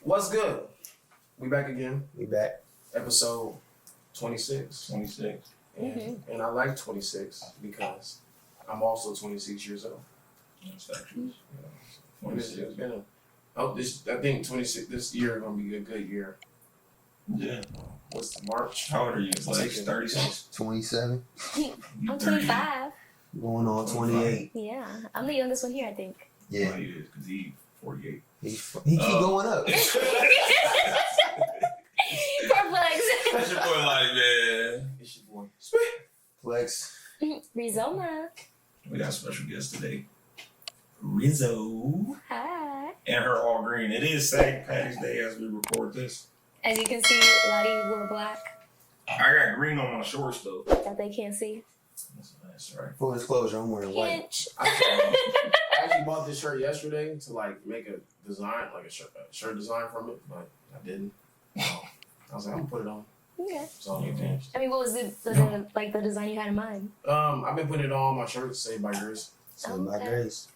What's good? We back again. We back. Episode 26. 26. And I like 26 because I'm also 26 years old. That's actually, 26. 26. It's been I think 26 this year is gonna be a good year. Yeah. What's March? How old are you? Like 36? 27. I'm 25. Going on 28. Yeah, I'm the youngest one here, I think. Yeah. Oh, he is, because he's 48. He keep going up. Poor Flex. That's your boy, like, man. It's your boy. Flex. Rizoma. We got a special guest today. Rizo. Hi. And her all green. It is St. Patty's Day as we record this. As you can see, Lottie wore black. I got green on my shorts, though. That they can't see. That's right. Full disclosure, I'm wearing white. Pinch. I actually bought this shirt yesterday to like make a design, like a shirt design from it, but I didn't. So I was like, I'm gonna put it on. Okay. So you think? I mean, what was the like the design you had in mind? I've been putting it on my shirts, Saved by Grace. Saved by Okay. Grace.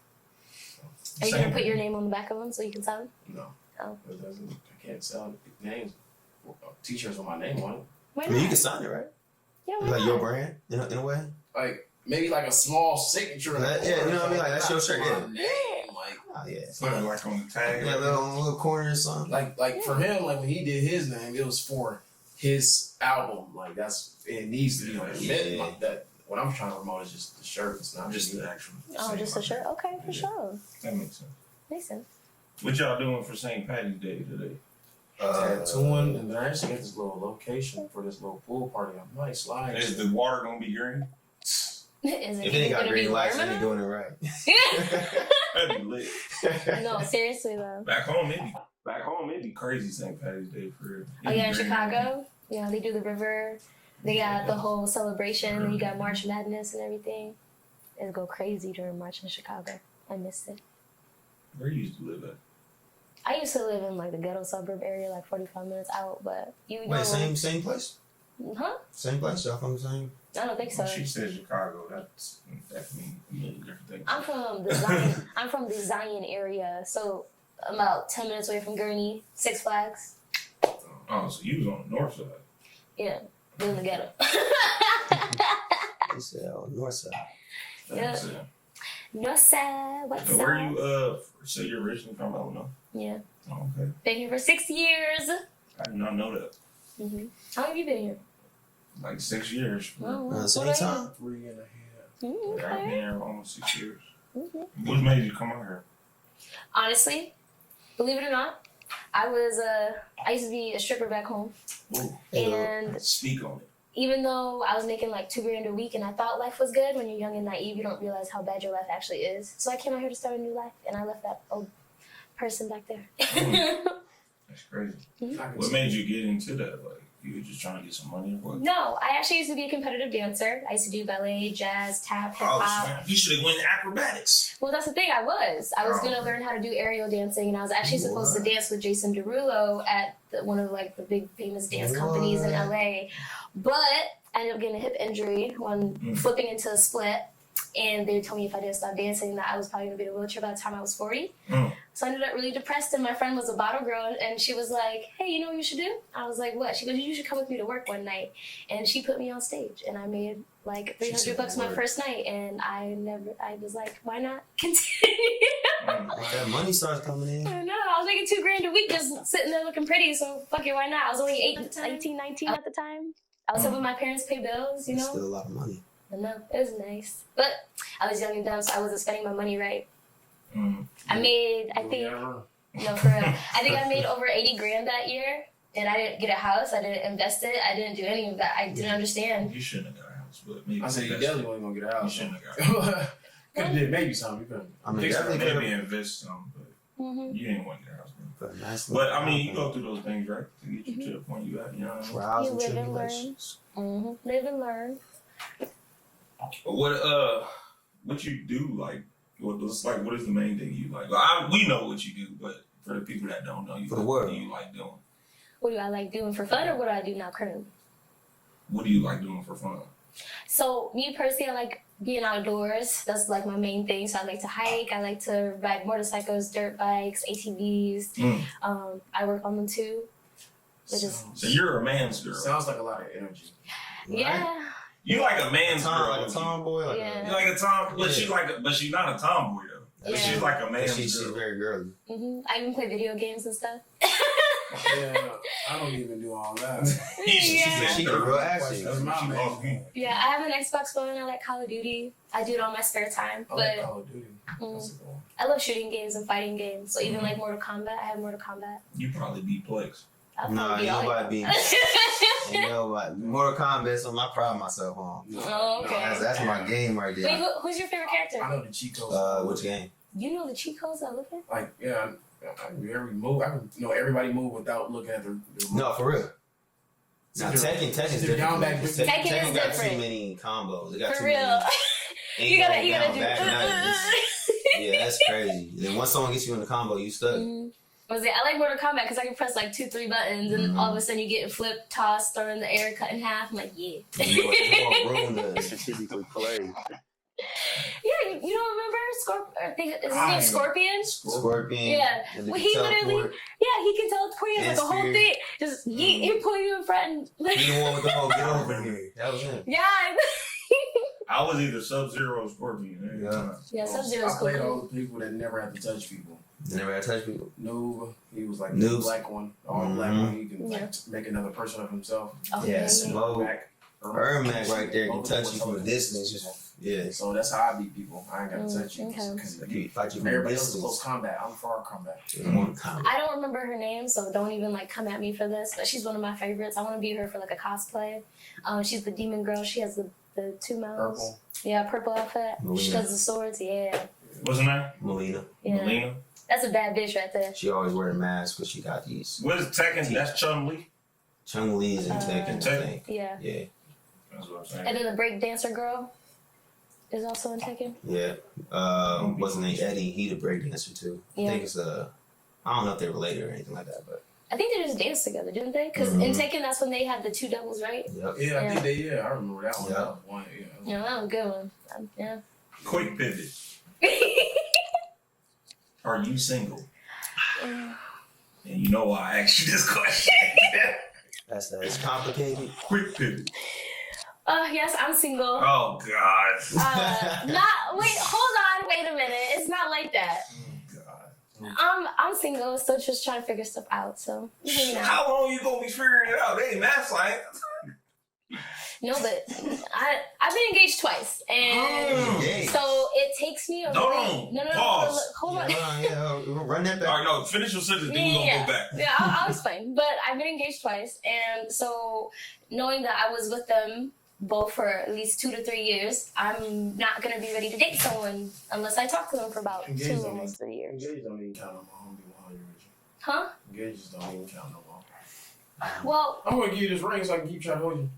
Are you gonna put your name on the back of them so you can sell them? No. Oh. It doesn't. I can't sell names. T-shirts with my name on it. Why I not? mean, you can sign it, right? Yeah, It's why like not? your brand, in a way. Like maybe like a small signature. Yeah, you know what I mean? Like, that's your shirt, yeah. My name, like. Oh, yeah. It's not like on the tag. Yeah, little corner or something. Like for him, like when he did his name, it was for his album. Like it needs to be like Yeah. like that. What I'm trying to promote is just the shirt. It's not Just me. the actual. Oh, just a shirt? Okay, for Yeah. sure. That makes sense. Makes sense. What y'all doing for St. Patty's Day today? Tattooing, and then I actually got this little location for this little pool party. I might slide. Is the water going to be green? Is If it ain't got gonna be green lights, warm then you're doing it right. That'd be lit. No, seriously though. Back home, it'd be crazy St. Patty's Day for real. Oh yeah, in Chicago. Yeah, they do the river. They got the whole celebration. And you got March Madness and everything. It'll go crazy during March in Chicago. I missed it. Where you used to live at? I used to live in like the ghetto suburb area, like 45 minutes out. But you know, Wait, same place? huh? Same place? Y'all from the same? I don't think so. She said Chicago. That means a million different things. I'm from the Zion. I'm from the Zion area, so about 10 minutes away from Gurney, Six Flags. Oh, so you was on the north side. Yeah, live in the ghetto. They said, north side. Yeah. That's it. North side, what's So up? where you so you're originally from Illinois? Yeah, Oh, okay. been here for 6 years. I did not know that. How long have you been here? Like 6 years. Oh, Around the what same about time? 3.5. you? Yeah, I've been Okay. here almost 6 years. Mhm. What made you come out here? Honestly, believe it or not, I used to be a stripper back home, Ooh, and speak on it. even though I was making like $2,000 a week and I thought life was good, when you're young and naive, you don't realize how bad your life actually is. So I came out here to start a new life, and I left that old person back there. That's crazy. Mhm. I can What see- made you get into that? Like, you were just trying to get some money or what? No, I actually used to be a competitive dancer. I used to do ballet, jazz, tap, hip Oh, hop. snap. You should have went acrobatics. Well, that's the thing. I was going to Oh. learn how to do aerial dancing, and I was actually supposed to dance with Jason Derulo at one of like the big famous dance companies in LA. But I ended up getting a hip injury when flipping into a split, and they told me if I didn't stop dancing that I was probably going to be in a wheelchair by the time I was 40. So I ended up really depressed, and my friend was a bottle girl, and she was like, hey, you know what you should do? I was like, what? She goes, you should come with me to work one night. And she put me on stage, and I made like $300 my first night, and I was like, why not continue? That money starts coming in. I know, I was making $2,000 a week just sitting there looking pretty, so fuck it, why not? I was only 18, 19 at the time. I was helping my parents pay bills, you It's know? still a lot of money. I know, it was nice. But I was young and dumb, so I wasn't spending my money right. I made, I think, no, for real. I think I made over 80 grand that year, and I didn't get a house, I didn't invest it, I didn't do any of that. I didn't understand. You shouldn't have got a house, but maybe I said you that's- definitely wasn't gonna get a You house. shouldn't have got a house. Could have did maybe something. You couldn't. I mean, Dixon definitely maybe could invest some, but Mm-hmm. you didn't want to get a house. have put a nice But I mean, you go through those things, right? To get you to the point you at, you know what I mean? trials You and live and learn. tribulations. Live and learn. What you do, like, what is the main thing you like? We know what you do, but for the people that don't know you, For the world. what do you like doing? What do I like doing for fun, or what do I do now currently? What do you like doing for fun? So me personally, I like being outdoors. That's like my main thing. So I like to hike. I like to ride motorcycles, dirt bikes, ATVs. I work on them too. So you're a man's girl. Sounds like a lot of energy. Right? Yeah. You like a man's girl. Like a tomboy. Like Yeah. You like a tom, but Yeah. she's not a tomboy though. But Yeah. she's like a man's she's girl. very girly. I even play video games and stuff. Yeah, I don't even do all that. Yeah. She can real active. That's my main. Yeah, I have an Xbox One. I like Call of Duty. I do it on my spare time. I like But Call of Duty. That's a good one. I love shooting games and fighting games. So even like Mortal Kombat, I have Mortal Kombat. You probably beat Plex. I'll Nah, probably ain't be all nobody being. Ain't nobody. Mortal Kombat, so I pride myself on. Oh, okay. That's my game right Wait, there. who's your favorite I character? know the cheat codes. Which game? You know the cheat codes I look at? Like, yeah, I knew every move. I can know everybody move without looking at the No, for real. Now Tekken's They're down different. back. Tekken is got different. too many combos. They got For too real. many. You gotta down, do. back, yeah, that's crazy. Then once someone gets you in the combo, you stuck. Was it? I like Mortal Kombat because I can press like 2-3 buttons and all of a sudden you get flipped, tossed, thrown in the air, cut in half. I'm like, yeah. More room to strategically play. Yeah, you don't remember is his name Scorpion? Scorpion. Yeah. and Well, the he literally, teleport. yeah, he can teleport. He has like a whole Spear. thing. Just he pull you in front and He the one with the whole get over here. That was him. yeah. I was either Sub-Zero or Scorpion. Yeah. Yeah, Sub-Zero's I played all cool. the people that never had to touch people. You never had to touch people. Noob, he was like Noobs. the black one, all black one. He can Yeah. like make another person of himself. Oh, Yeah, man. Smoke. Mac, Ermac right there can Both touch of you them from a was distance. Just yeah. So that's how I beat people. I ain't got to touch you okay. because Like you fight you from a everybody else is close distance. combat. I'm far combat. I don't remember her name, so don't even like come at me for this. But she's one of my favorites. I want to be her for like a cosplay. She's the demon girl. She has the 2 mouths. Purple. Yeah, purple outfit. She Melina. does the swords. Yeah, What's her name? Melina. yeah. Melina. That's a bad bitch right there. She always wear a mask, but she got these. What is Tekken? That's Chun-Li. Chung Lee's and Tekken, I Tekken. think. Yeah. Yeah. That's what I'm saying. And then the break dancer girl is also in Tekken. Yeah. What's his name? Eddie. He the breakdancer too. Yeah. I think it's I don't know if they're related or anything like that, but I think they just danced together, didn't they? Because in Tekken, that's when they had the 2 doubles, right? yep. Yeah, I think they. Yeah, I remember that one. Yeah. That was one. Yeah. Yeah, that was a good one. Yeah. Quick pivot. Are you single? And you know why I asked you this question. That's complicated. Quick pivot. Yes, I'm single. Oh God. Wait a minute. It's not like that. Oh God. I'm single, so just trying to figure stuff out. So you know. How long you gonna be figuring it out? They ain't math science. No, but I've been engaged twice, and Engaged. so it takes me a No, no, pause. hold on. Run that back. All right, no, finish your sentence, then we're gonna go back. Yeah, I'll explain. But I've been engaged twice, and so knowing that I was with them both for at least 2 to 3 years, I'm not gonna be ready to date someone unless I talk to them for about Engaged 2, don't almost 3 years. Engaged don't even count no more. I'm gonna be 100 with you. Huh? Engaged don't even count no more. Well, I'm gonna give you this ring so I can keep trying to hold you.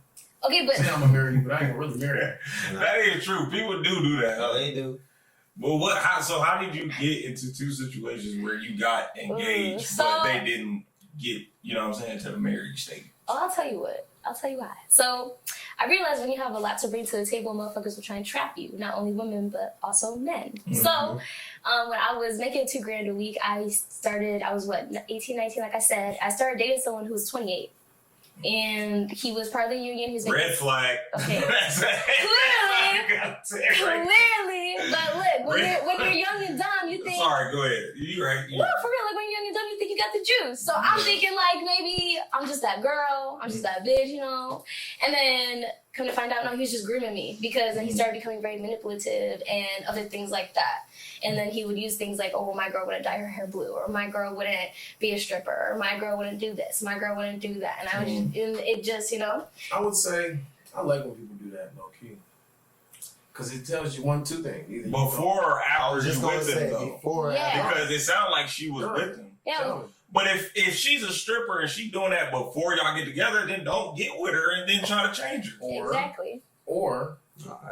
okay, but Say I'm gonna marry you, but I ain't gonna really marry you. That ain't true. People do that. Oh, they do. Well, how did you get into 2 situations where you got engaged, So- but they didn't get, you know what I'm saying, to the marriage stage? I'll tell you what. I'll tell you why. So, I realized when you have a lot to bring to the table, motherfuckers will try and trap you. Not only women, but also men. So, when I was making $2,000 a week, I was 18, 19, like I said. I started dating someone who was 28. And he was part of the union. He was making, Red flag. Okay. Clearly. But look, when you're young and dumb, you think... Sorry, go ahead. You right. No, for real, like when you're young and dumb, you think you got the juice. So I'm thinking like maybe I'm just that girl, I'm just that bitch, you know? And then come to find out, no, he was just grooming me because then he started becoming very manipulative and other things like that. And then he would use things like, oh, my girl wouldn't dye her hair blue, or my girl wouldn't be a stripper, or my girl wouldn't do this, my girl wouldn't do that. And I would and it just, you know? I would say I like when people do that, low key. Because it tells you 1, 2 things. Either Before or I after was just you gonna with say him, though. before. Yeah. After. Because it sounded like she was with him. Yeah. But if she's a stripper and she doing that before y'all get together, then don't get with her and then try to change her. Exactly. Or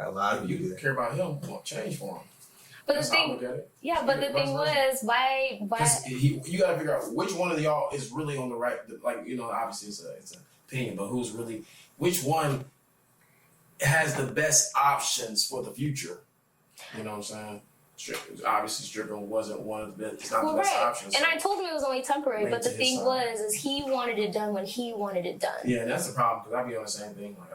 A lot of you you do that. care about him, well, change for him. But That's the how I thing, look at it. yeah, but the thing was, why? 'Cause you got to figure out which one of y'all is really on the right. Like, you know, obviously it's an opinion, but which one has the best options for the future. You know what I'm saying? Obviously, stripping wasn't one of the best. It's not the best options. And I told him it was only temporary, but the thing side. is he wanted it done when he wanted it done. Yeah, and that's the problem because I be on the same thing. Like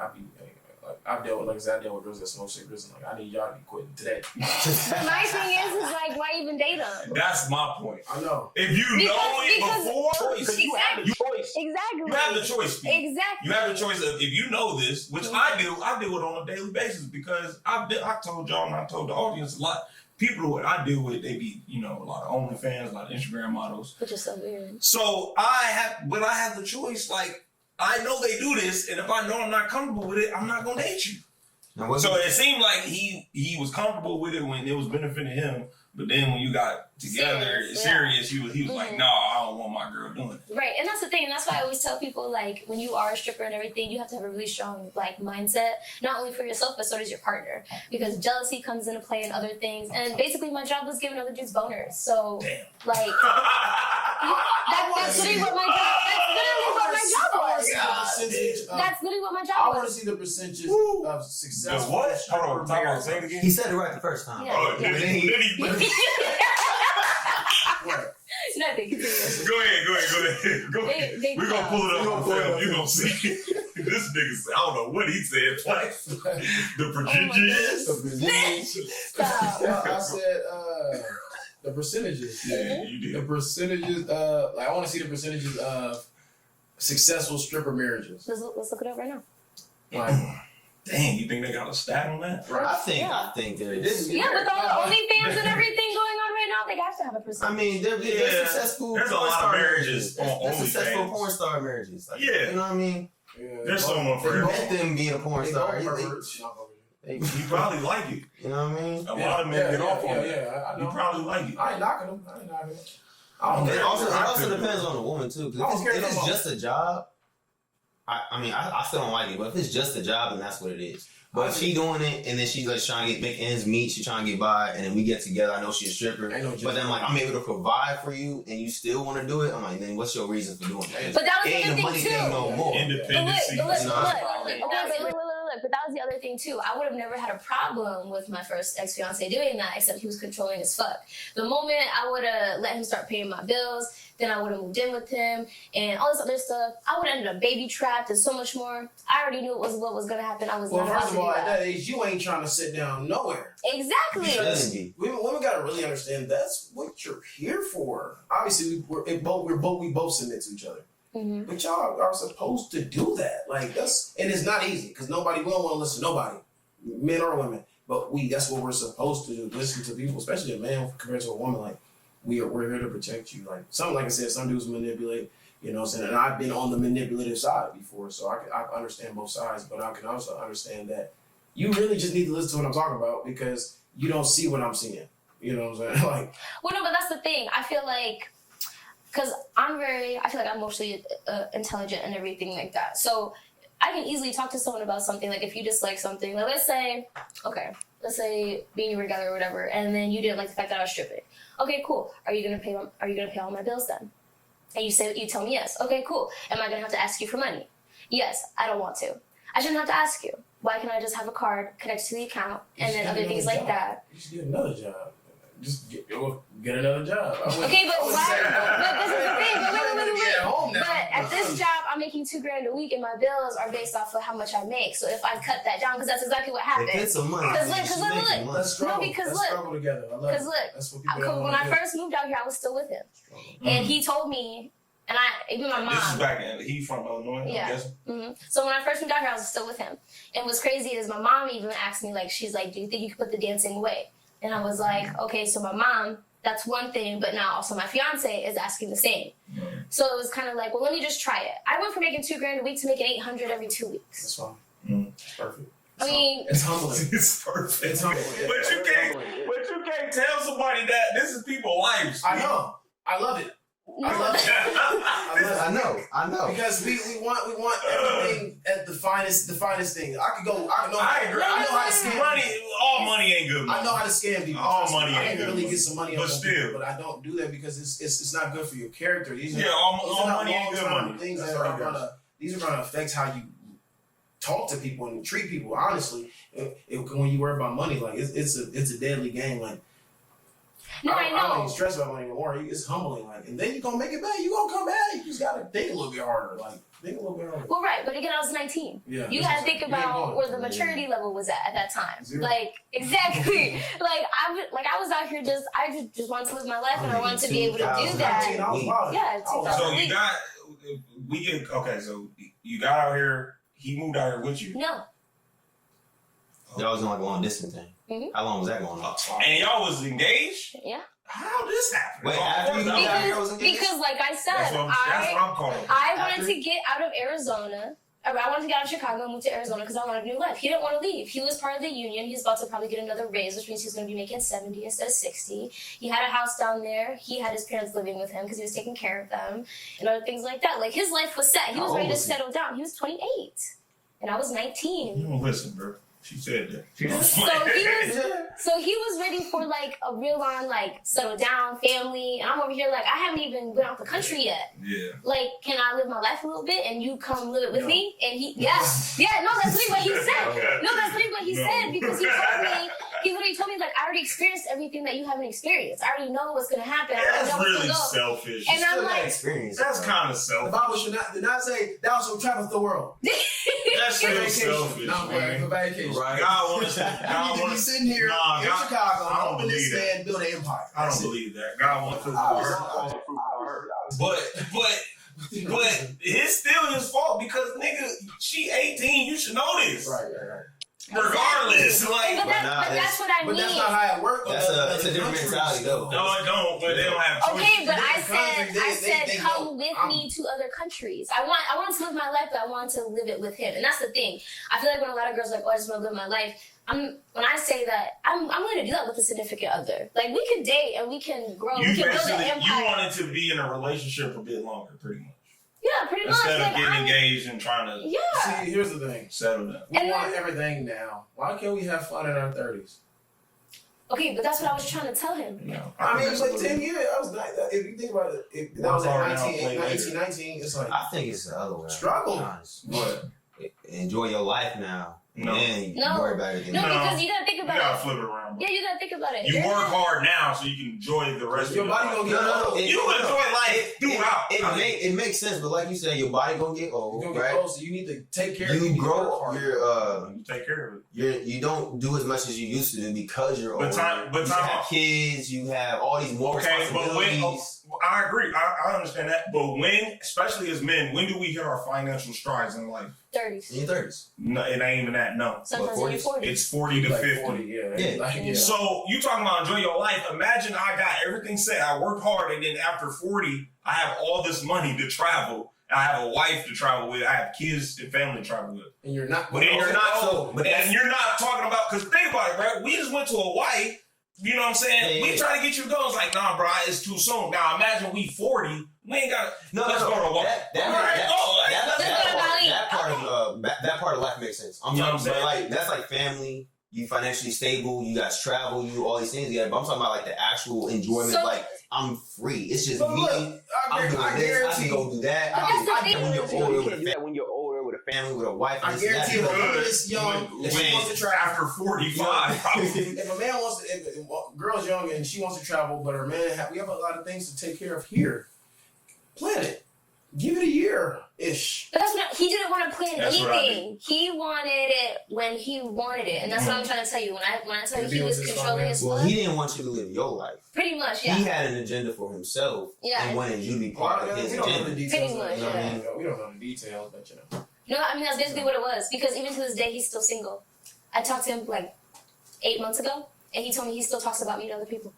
I dealt with, like I said, I dealt with girls that smoke cigarettes, and like I need y'all to be quitting today. But my thing is like, why even date them? That's my point. I know. If you know it before, Because you have the choice. Exactly. You have the choice. Pete. Exactly. You have the choice of if you know this, which I do it on a daily basis because I told y'all and I told the audience a lot. People that I deal with, they be, a lot of OnlyFans, a lot of Instagram models. Which is so weird. So I have the choice. Like I know they do this, and if I know I'm not comfortable with it, I'm not gonna date you. So it seemed like he was comfortable with it when it was benefiting him, but then when you got together serious, he was like, no, I don't want my girl doing it. Right, and that's the thing, and that's why I always tell people, like, when you are a stripper and everything, you have to have a really strong, like, mindset, not only for yourself, but so does your partner, because jealousy comes into play and other things, and basically my job was giving other dudes boners, so, like, that's literally what my job, was. That's literally what my job was. I want to see the percentages of success. The what? Hold on, talk about say it again. He said it right the first time. Oh, then he What? Nothing. Go ahead. We're going to pull it up on film. You're going to see. This nigga said, I don't know what he said twice. The percentages. Stop. I said the percentages. Yeah, you did. The percentages, I want to see the percentages of successful stripper marriages. Let's look it up right now. Like, dang, you think they got a stat on that? I think there is. Yeah, with all the OnlyFans and everything going on right now, they have to have a percentage. I mean, they're successful. There's a lot of marriages on They're successful OnlyFans. porn star marriages. Like, Yeah. You know what I mean? yeah, There's someone for They everyone. met them being a porn star. You probably like it. You know what I mean? A lot of men get off on it. Yeah, I know. You probably like it. I ain't knocking them. It also depends on the woman too. Because if it's just a job, I still don't like it. But if it's just a job, then that's what it is. But if she doing it and then she's like trying to make ends meet, she's trying to get by, and then we get together. I know she's a stripper, but then like I'm able to provide for you, and you still want to do it. I'm like, then what's your reason for doing it? But that was It ain't the the other money thing thing too. no more. Independency. But look. No. But that was the other thing too. I would have never had a problem with my first ex-fiance doing that, except he was controlling as fuck. The moment I would have let him start paying my bills, then I would have moved in with him and all this other stuff. I would have ended up baby trapped and so much more. I already knew what was going to happen. I was not about first to of all, do at that. that age, you ain't trying to sit down nowhere. Exactly. Women gotta really understand that's what you're here for. Obviously, we both submit to each other. Mm-hmm. But y'all are supposed to do that. Like and it's not easy because we don't want to listen to nobody, men or women. But that's what we're supposed to do. Listen to people, especially a man compared to a woman. Like we're here to protect you. Like like I said, some dudes manipulate. You know what I'm saying? And I've been on the manipulative side before, so I understand both sides. But I can also understand that you really just need to listen to what I'm talking about because you don't see what I'm seeing. You know what I'm saying? Like, well, no, but that's the thing. I feel like. Because I feel like I'm emotionally intelligent and everything like that. So I can easily talk to someone about something. Like if you dislike something, like let's say me and you were together or whatever, and then you didn't like the fact that I was stripping. Okay, cool. Are you gonna pay all my bills then? And you tell me yes. Okay, cool. Am I gonna have to ask you for money? Yes. I don't want to. I shouldn't have to ask you. Why can't I just have a card connected to the account and then other things like that? You should get another job. Just get another job. Okay, but why? But this is the thing. Wait. But at this job, I'm making $2,000 a week, and my bills are based off of how much I make. So if I cut that down, because that's exactly what happened. Get some money. Because look. Let's struggle. No, because Let's struggle together. I love it. Because look. That's what people don't when want I to do. first moved out here, I was still with him, and he told me, and even my mom. This is back in, he from Illinois, Yeah. I guess. Mm-hmm. So when I first moved out here, I was still with him. And what's crazy is my mom even asked me, like, she's like, do you think you could put the dancing away? And I was like, okay, so my mom, that's one thing, but now also my fiance is asking the same. So it was kind of like, well, let me just try it. I went from making $2,000 a week to making $800 every 2 weeks. That's fine. It's perfect. I mean, it's humbling. It's perfect. It's humbling. But you can't tell somebody that this is people's lives. I know. I love it. I love it. I know. Because we want everything at the finest thing. I agree. I know how to scam. Money, all money ain't good. I know how to scam people. All money I ain't can good. really get some money But off still. people, but I don't do that because it's not good for your character. These Yeah, are all not money ain't good long-term money. Things That's that how are it goes. these are gonna affect how you talk to people and treat people honestly. When you worry about money, like it's a deadly game. Like no, I I don't know. even stress about money anymore. It's humbling. Like, and then you're gonna make it back. You're gonna come back. You just gotta think a little bit harder. Like, think a little bit harder. Well, right, but again, I was 19. Yeah, you gotta think about where the maturity level was at that time. Zero. Like, exactly. I was out here I just wanted to live my life, and I wanted to be able to do that. Yeah, so you got, so you got out here, he moved out here with you? No. Y'all was on like a long distance thing. Mm-hmm. How long was that going on? And y'all was engaged? Yeah. How this happen? Wait, after you got out here, was engaged? Because like I said, that's what I'm calling. I wanted to get out of Arizona. I wanted to get out of Chicago and move to Arizona because I wanted a new life. He didn't want to leave. He was part of the union. He's about to probably get another raise, which means he's going to be making 70 instead of 60. He had a house down there. He had his parents living with him because he was taking care of them and other things like that. Like, his life was set. He was ready to settle down. He was 28. And I was 19. You don't listen, bro. She said that. So he was ready for like a real on like settle down family, and I'm over here like I haven't even been out the country yet. Yeah. Like, can I live my life a little bit and you come live it with me? And he, no, that's literally what he said. No, that's literally what he said because he literally told me like I already experienced everything that you haven't experienced. I already know what's gonna happen. That's really selfish. And I'm like, that's kind of selfish. The Bible did not say thou shalt travel the world. That's still selfish. No, vacation. Right. God wants to be sitting here in Chicago. I don't believe that. And build an empire. I don't believe that. God wants to. But it's still his fault because nigga, she 18. You should know this. Right. Regardless, like, but that's what I mean. But that's not how it works. It's a different mentality, though. No, it don't. But they don't have choices. Okay, but I said, come with me to other countries. I wanted to live my life, but I wanted to live it with him, and that's the thing. I feel like when a lot of girls are like, oh, I just want to live my life. When I say that, I'm going to do that with a significant other. Like, we can date and we can grow. We can build an empire. You wanted to be in a relationship a bit longer, pretty much. Yeah, pretty much. Instead of getting engaged and trying to See, here's the thing. Settle down. We want everything now. Why can't we have fun in our 30s? Okay, but that's what I was trying to tell him. No, I mean, it's like 10 years. I was like, if you think about it, if that was at 19, it's like... I think it's the other way. Struggle. What? Enjoy your life now. No. And you worry about it. No, because you gotta think about it. You gotta flip it around. Yeah, you gotta think about it. You work hard now so you can enjoy the rest of your body life. gonna get old. You enjoy life throughout. It makes sense, but like you said, your body gonna get old, right? So you need to take care of it. You grow. You take care of it. You don't do as much as you used to do because you're older. But you have kids. You have all these more responsibilities. I agree. I understand that. But when, especially as men, when do we hit our financial strides in life? 30s. In your 30s. No, it ain't even that. No. Sometimes in your 40s. It's 40 to 50. 40, yeah. So you talking about enjoy your life. Imagine I got everything set. I work hard, and then after 40, I have all this money to travel. I have a wife to travel with. I have kids and family to travel with. And you're not. And you're not talking about, because think about it, bro. We just went to Hawaii. You know what I'm saying? We try to get you to go. It's like, nah, bro, it's too soon. Now imagine we 40. We ain't got. Let's go to Hawaii. That part of life makes sense. I'm talking about like that's like family. You financially stable. You guys travel. You do all these things. Yeah, but I'm talking about like the actual enjoyment. Like I'm free. It's just me. I'm doing this. I can go do that. When you're older, you can't do that when you're older with a family, with a wife. I guarantee you, a woman is young and she wants to travel after 45. If a man wants to, if a girl's young and she wants to travel, but her man, we have a lot of things to take care of here. Plan it. Give it a year-ish. But that's not, he didn't want to plan anything. He wanted it when he wanted it. And that's what I'm trying to tell you. When I tell you he was controlling his life. Well, he didn't want you to live your life. Pretty much, yeah. He had an agenda for himself and wanted you to be part of his agenda. Pretty much, yeah. We don't know the details, but you know. No, I mean, that's basically what it was. Because even to this day, he's still single. I talked to him like 8 months ago, and he told me he still talks about me to other people.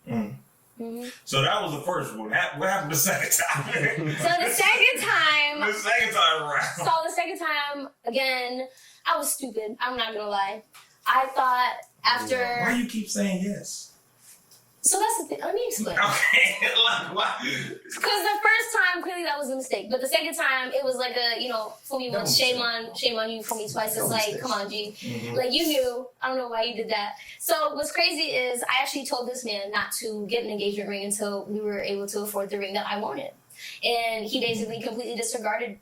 Mm-hmm. So that was the first one. What happened the second time? The second time around. So the second time, again, I was stupid. I'm not gonna lie. I thought after... Why you keep saying yes? So that's the thing. Let me explain. Okay. Like, why? Because the first time, clearly that was a mistake. But the second time, it was like a, fool me once, shame on you, fool me twice. It's like, come on, G. Mm-hmm. Like, you knew. I don't know why you did that. So what's crazy is I actually told this man not to get an engagement ring until we were able to afford the ring that I wanted. And he basically completely disregarded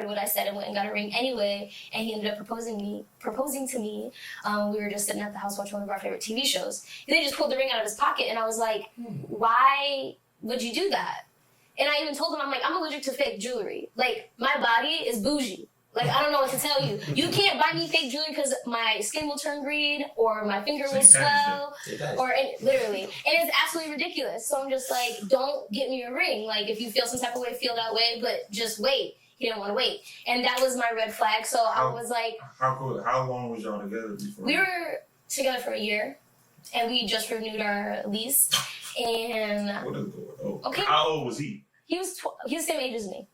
what I said and went and got a ring anyway. And he ended up proposing to me. We were just sitting at the house watching one of our favorite TV shows. And then he just pulled the ring out of his pocket, and I was like, why would you do that? And I even told him, I'm like, I'm allergic to fake jewelry. Like, my body is bougie. Like, I don't know what to tell you. You can't buy me fake jewelry because my skin will turn green or my finger will swell. Literally. And it's absolutely ridiculous. So I'm just like, don't get me a ring. Like, if you feel some type of way, feel that way, but just wait. He didn't want to wait. And that was my red flag. So I was like... How long was y'all together before? We were together for a year. And we just renewed our lease. And... What is going on? Okay. How old was he? He was the same age as me.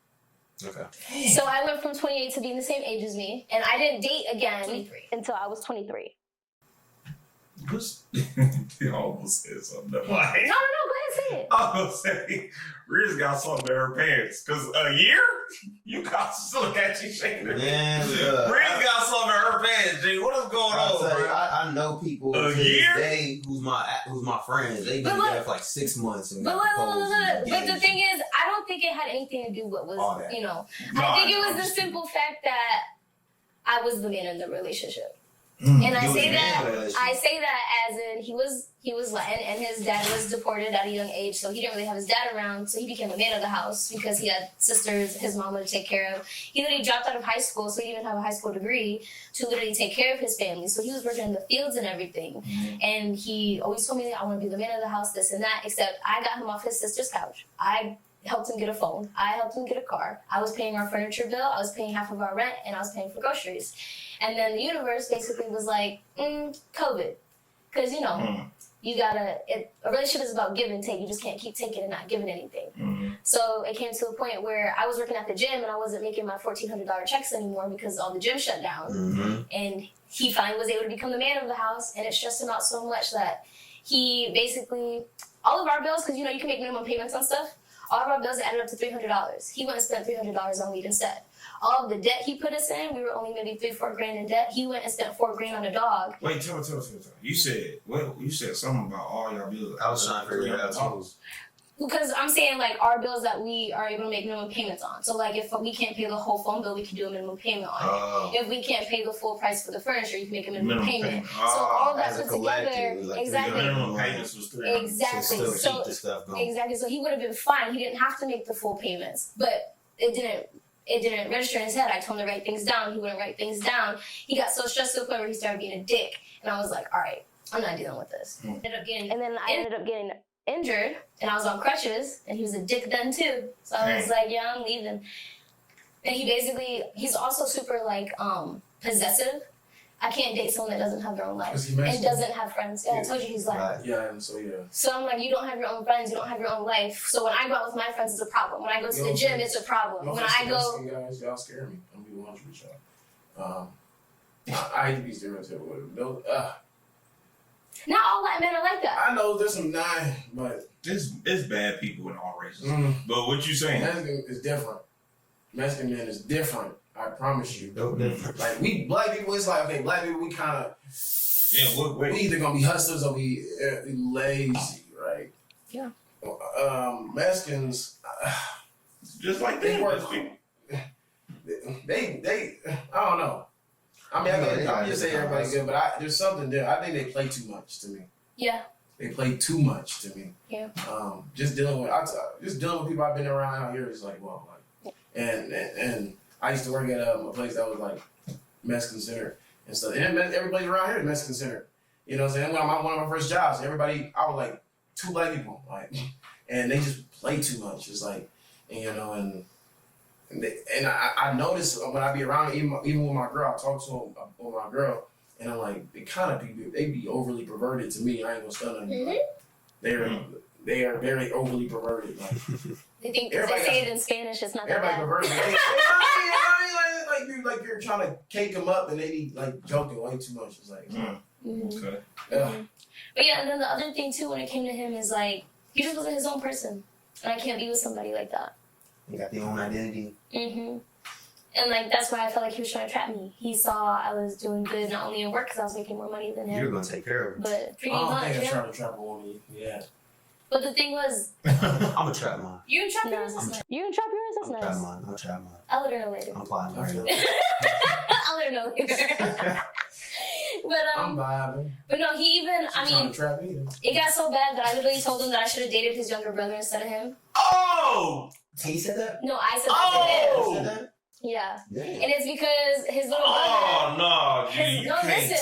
Okay. So I went from 28 to being the same age as me, and I didn't date again until I was 23. He almost said something. No, go ahead, say it. I was gonna say, Riz got something in her pants. Cause a year? You got to look at you shaking her Man, Riz got something in her pants, G. What is going on, bro? I know people a to year? this day who's my friends. They've been together for like 6 months and got proposed. But the thing is, I don't think it had anything to do with what was, you know. I think it was the simple fact that I was the man in the relationship. And I say that as in he was Latin and his dad was deported at a young age, so he didn't really have his dad around, so he became the man of the house because he had sisters, his mama to take care of. He literally dropped out of high school, so he didn't even have a high school degree to literally take care of his family. So he was working in the fields and everything. And he always told me, I want to be the man of the house, this and that, except I got him off his sister's couch. I helped him get a phone. I helped him get a car. I was paying our furniture bill. I was paying half of our rent, and I was paying for groceries. And then the universe basically was like, COVID. Because, you know, you gotta, a relationship is about give and take. You just can't keep taking and not giving anything. So it came to a point where I was working at the gym and I wasn't making my $1,400 checks anymore because all the gym shut down. And he finally was able to become the man of the house, and it stressed him out so much that he basically, all of our bills, because, you know, you can make minimum payments on stuff, all of our bills added up to $300. He went and spent $300 on weed instead. All of the debt he put us in, we were only maybe $3-4 grand in debt. He went and spent $4 grand on a dog. Wait, tell me. You said something about all y'all bills. I was trying to figure it out too. Because I'm saying, like, our bills that we are able to make minimum payments on. So, like, if we can't pay the whole phone bill, we can do a minimum payment on it. If we can't pay the full price for the furniture, you can make a minimum payment. So all that put together, like exactly. Minimum payments was $300. Exactly. So keep the stuff going. Exactly. So he would have been fine. He didn't have to make the full payments, but it didn't register in his head. I told him to write things down. He wouldn't write things down. He got so stressed to the point where he started being a dick, and I was like, all right, I'm not dealing with this. I ended up getting injured, and I was on crutches, and he was a dick then too. So I was like, yeah, I'm leaving. And he's also super like possessive. I can't date someone that doesn't have their own life and doesn't have friends. Yeah, I told you he's like. So I'm like, you don't have your own friends, you don't have your own life. So when I go out with my friends, it's a problem. When I go to the gym, it's a problem. When I go, guys, y'all scare me. I'm being honest with y'all. I hate to be stereotypical. Not all Latin men are like that. I know there's some but it's bad people in all races. But what you saying? Mexican is different. Mexican man is different. I promise you. Like we black people, it's like okay, black people we kind of we either gonna be hustlers or we lazy, right? Yeah. Mexicans, just like they work. They I don't know. I mean, I'm just saying everybody's good, but there's something there. I think they play too much to me. Yeah. They play too much to me. Yeah. Just dealing with people I've been around out here is like, well, like, and I used to work at a place that was like Mexican centered and stuff. And everybody around here is Mexican centered. You know what I'm saying? When one of my first jobs, I was like 2 black people, like, and they just play too much. It's like, and, you know, and I notice when I be around, even with my girl, I talk to them with my girl, and I'm like, they be overly perverted to me. I ain't gonna stun on you. Like, they are very overly perverted. Like, they think because they say it in Spanish, it's not that bad. Everybody perverted. Like you're trying to cake them up, and they be like joking way too much. It's like, okay. But yeah, and then the other thing too, when it came to him, is like he just wasn't his own person, and I can't be with somebody like that. They got their own identity. And like that's why I felt like he was trying to trap me. He saw I was doing good not only in work because I was making more money than him. You're gonna take care of him. But pretty I don't much, think I'm trying to trap a woman. Yeah. But the thing was, I'm a trap mom. you didn't trap yours. That's nice. You didn't trap yours. That's nice. I'm a trap mom. I'll let her know later. I'm applying right now. I'll let her know later. But I'm vibing. but no, he even. I mean, trap either. it got so bad that I literally told him that I should have dated his younger brother instead of him. Oh! He said that? No, I said Oh! that to him. Yeah. Yeah. And it's because his little brother. Oh, no, G. No, listen.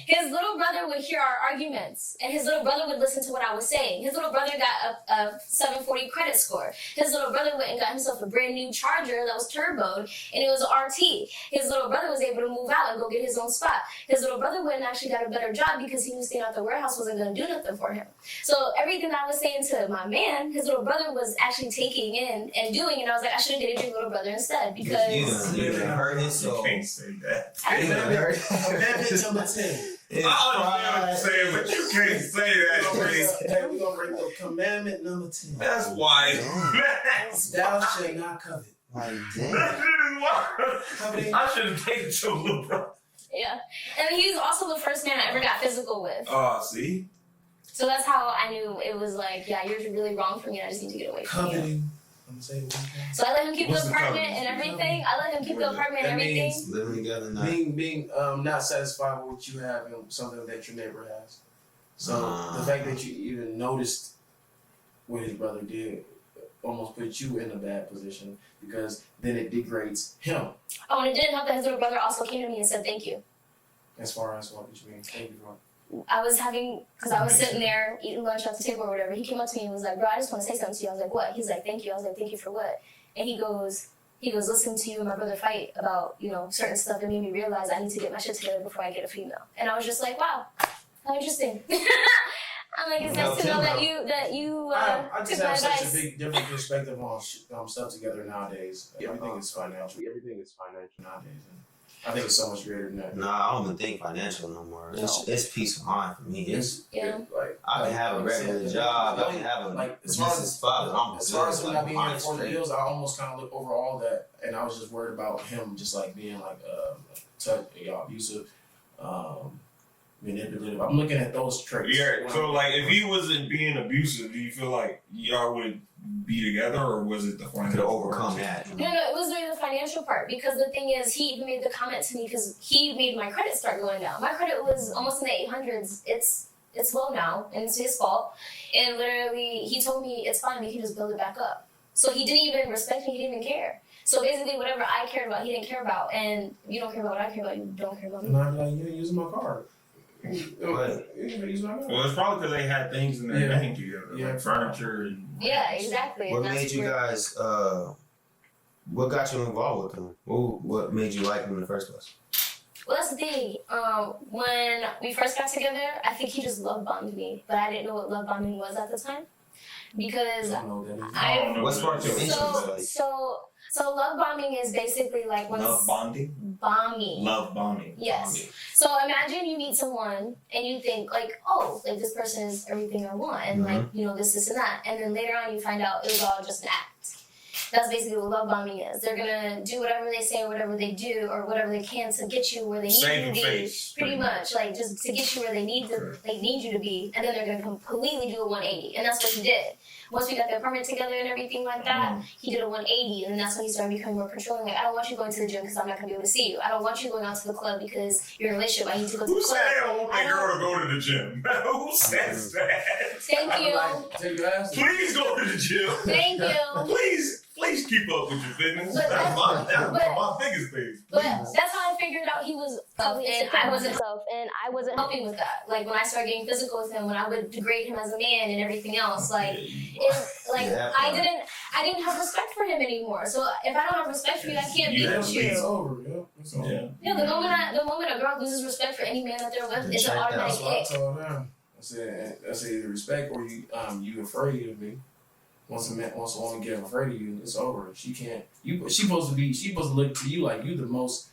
His little brother would hear our arguments, and his little brother would listen to what I was saying. His little brother got a 740 credit score. His little brother went and got himself a brand new Charger that was turboed, and it was an RT. His little brother was able to move out and go get his own spot. His little brother went and actually got a better job because he knew staying out the warehouse wasn't going to do nothing for him. So everything that I was saying to my man, his little brother was actually taking in and doing, and I was like, I should have dated your little brother instead because You done hurt his soul. You can't say that. Commandment number 10. I understand what you're saying, but you can't say that. Hey, we're going to bring up commandment number 10. That's why. Thou shalt not covet. Like, That damn. shit is why. I should have taken your little brother. yeah. And he's also the first man I ever got physical with. See? So that's how I knew it was like, yeah, you're really wrong for me. I just need to get away from you. Coveting. I'm gonna say it one time. So I let him keep What's the the apartment covenant? and everything. I let him keep the apartment and That everything. means Living together now. being not satisfied with what you have and something that your neighbor has. So the fact that you even noticed what his brother did almost put you in a bad position because then it degrades him. Oh, and it didn't help that his little brother also came to me and said thank you. As far as what you mean. Thank you, bro. I was sitting there eating lunch at the table or whatever. He came up to me and was like, bro, I just want to say something to you. I was like, what? He's like, thank you. I was like, thank you for what? And he goes, listening to you and my brother fight about, certain stuff that made me realize I need to get my shit together before I get a female. And I was just like, wow, how interesting. I'm like, it's nice to know that you I just took my have such a advice. big different perspective on stuff together nowadays. Everything is financial. Everything is financial nowadays. And I think it's so much greater than that. Nah, I don't even think financial no more. It's peace of mind for me. Yeah. Like I can have a regular job. I can have a as far as spot. as far as him not being here for the bills, I almost kind of look over all that, and I was just worried about him just like being like abusive, manipulative. I'm looking at those traits. Yeah, so like if he wasn't being abusive, do you feel like y'all would be together, or was it the I could financial overcome that. No, it was really the financial part because the thing is, he even made the comment to me because he made my credit start going down. My credit was almost in the 800s. It's low now, and it's his fault. And literally, he told me it's fine. We can just build it back up. So he didn't even respect me. He didn't even care. So basically, whatever I cared about, he didn't care about. And you don't care about what I care about. You don't care about me. And I'm like, you ain't using my card. What? You ain't using my card. Well, it's probably because they had things in their name together, Yeah. like furniture and. Yeah, exactly. What And that's made you where- guys? What got you involved with him? What made you like him in the first place? Well, that's the thing. When we first got together, I think he just love bombed me, but I didn't know what love bombing was at the time because I don't know what that is. I don't know What sparked your interest? So love bombing is basically like when Love bonding? bombing. Love bombing. Yes. So imagine you meet someone and you think like, oh, like this person is everything I want, and like this and that, and then later on you find out it was all just an act. That's basically what love bombing is. They're gonna do whatever they say, or whatever they do, or whatever they can to get you where they need you to be. Face. Pretty much, like just to get you where they need you to be, and then they're gonna completely do a 180, and that's what he did. Once we got the apartment together and everything like that, he did a 180, and then that's when he started becoming more controlling. Like, I don't want you going to the gym because I'm not gonna be able to see you. I don't want you going out to the club because you're in a relationship. I need to go to Who the club. said I don't want that girl to go to the gym? Who says that? Thank you. Take your ass. Please go to the gym. Thank you. Please keep up with your fitness. But That's my biggest thing. But that's how I figured out he was and I wasn't helping with that. Like when I started getting physical with him, when I would degrade him as a man and everything else, like I didn't have respect for him anymore. So if I don't have respect for you, I can't be with It's you. over. Yeah, it's over. Yeah, the moment a girl loses respect for any man that they're with, it's an automatic That's what I ick. told them. I said either respect or you afraid of me. Once a woman get afraid of you, it's over. She can't. She's supposed to look to you like you the most.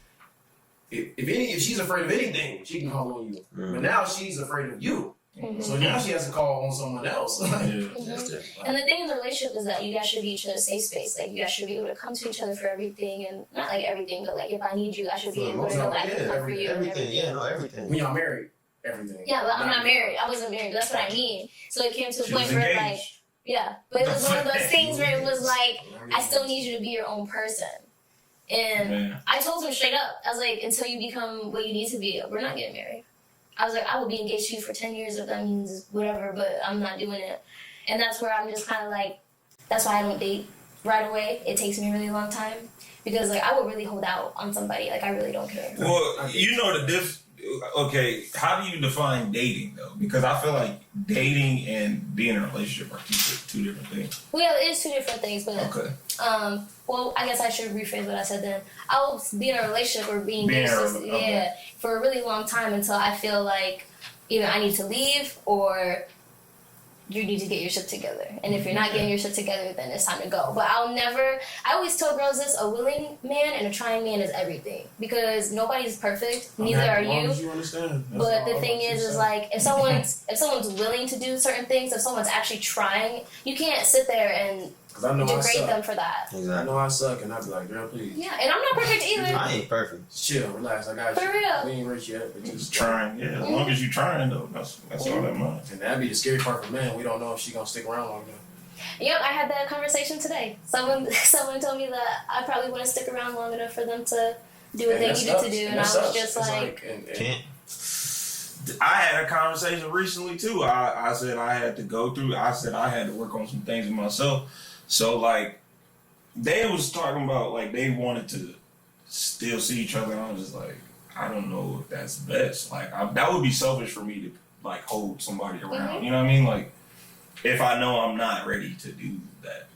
If she's afraid of anything, she can call on you. But now she's afraid of you. So now she has to call on someone else. And the thing in the relationship is that you guys should be each other's safe space. Like you guys should be able to come to each other for everything, and not like everything, but like if I need you, I should be able to know I can come for you. Everything, everything. When y'all married. everything. Yeah, but I'm not married. I wasn't married. That's what I mean. So it came to a point where like, yeah, but it was one of those things where it was like, I still need you to be your own person. And I told him straight up, I was like, until you become what you need to be, we're not getting married. I was like, I will be engaged to you for 10 years if that means whatever, but I'm not doing it. And that's where I'm just kind of like, that's why I don't date right away. It takes me a really long time. Because, like, I would really hold out on somebody. Like, I really don't care. Well, you know the okay, how do you define dating, though? Because I feel like dating and being in a relationship are two different things. Well, yeah, it is two different things, but... Okay. Well, I guess I should rephrase what I said then. I will be in a relationship or being engaged for a really long time until I feel like either I need to leave or you need to get your shit together. And if you're not getting your shit together, then it's time to go. But I always tell girls this, a willing man and a trying man is everything. Because nobody's perfect, neither are you. You understand. But the thing is like, if someone's willing to do certain things, if someone's actually trying, you can't sit there and degrade them for that. Exactly. I know I suck, and I'd be like, girl, please. Yeah, and I'm not perfect either. I ain't perfect. Chill, relax, I got you. For real. We ain't rich yet, but just trying. Yeah, as long as you trying, though, that's all that matters. And that'd be the scary part for men. We don't know if she gonna stick around long enough. Yep, I had that conversation today. Someone told me that I probably wouldn't stick around long enough for them to do what they needed to do, and I was just like can't. I had a conversation recently too. I said I had to go through. I said I had to work on some things with myself. So like, they was talking about like they wanted to still see each other. And I was just like, I don't know if that's best. Like that would be selfish for me to like hold somebody around. Mm-hmm. You know what I mean? Like if I know I'm not ready to do that,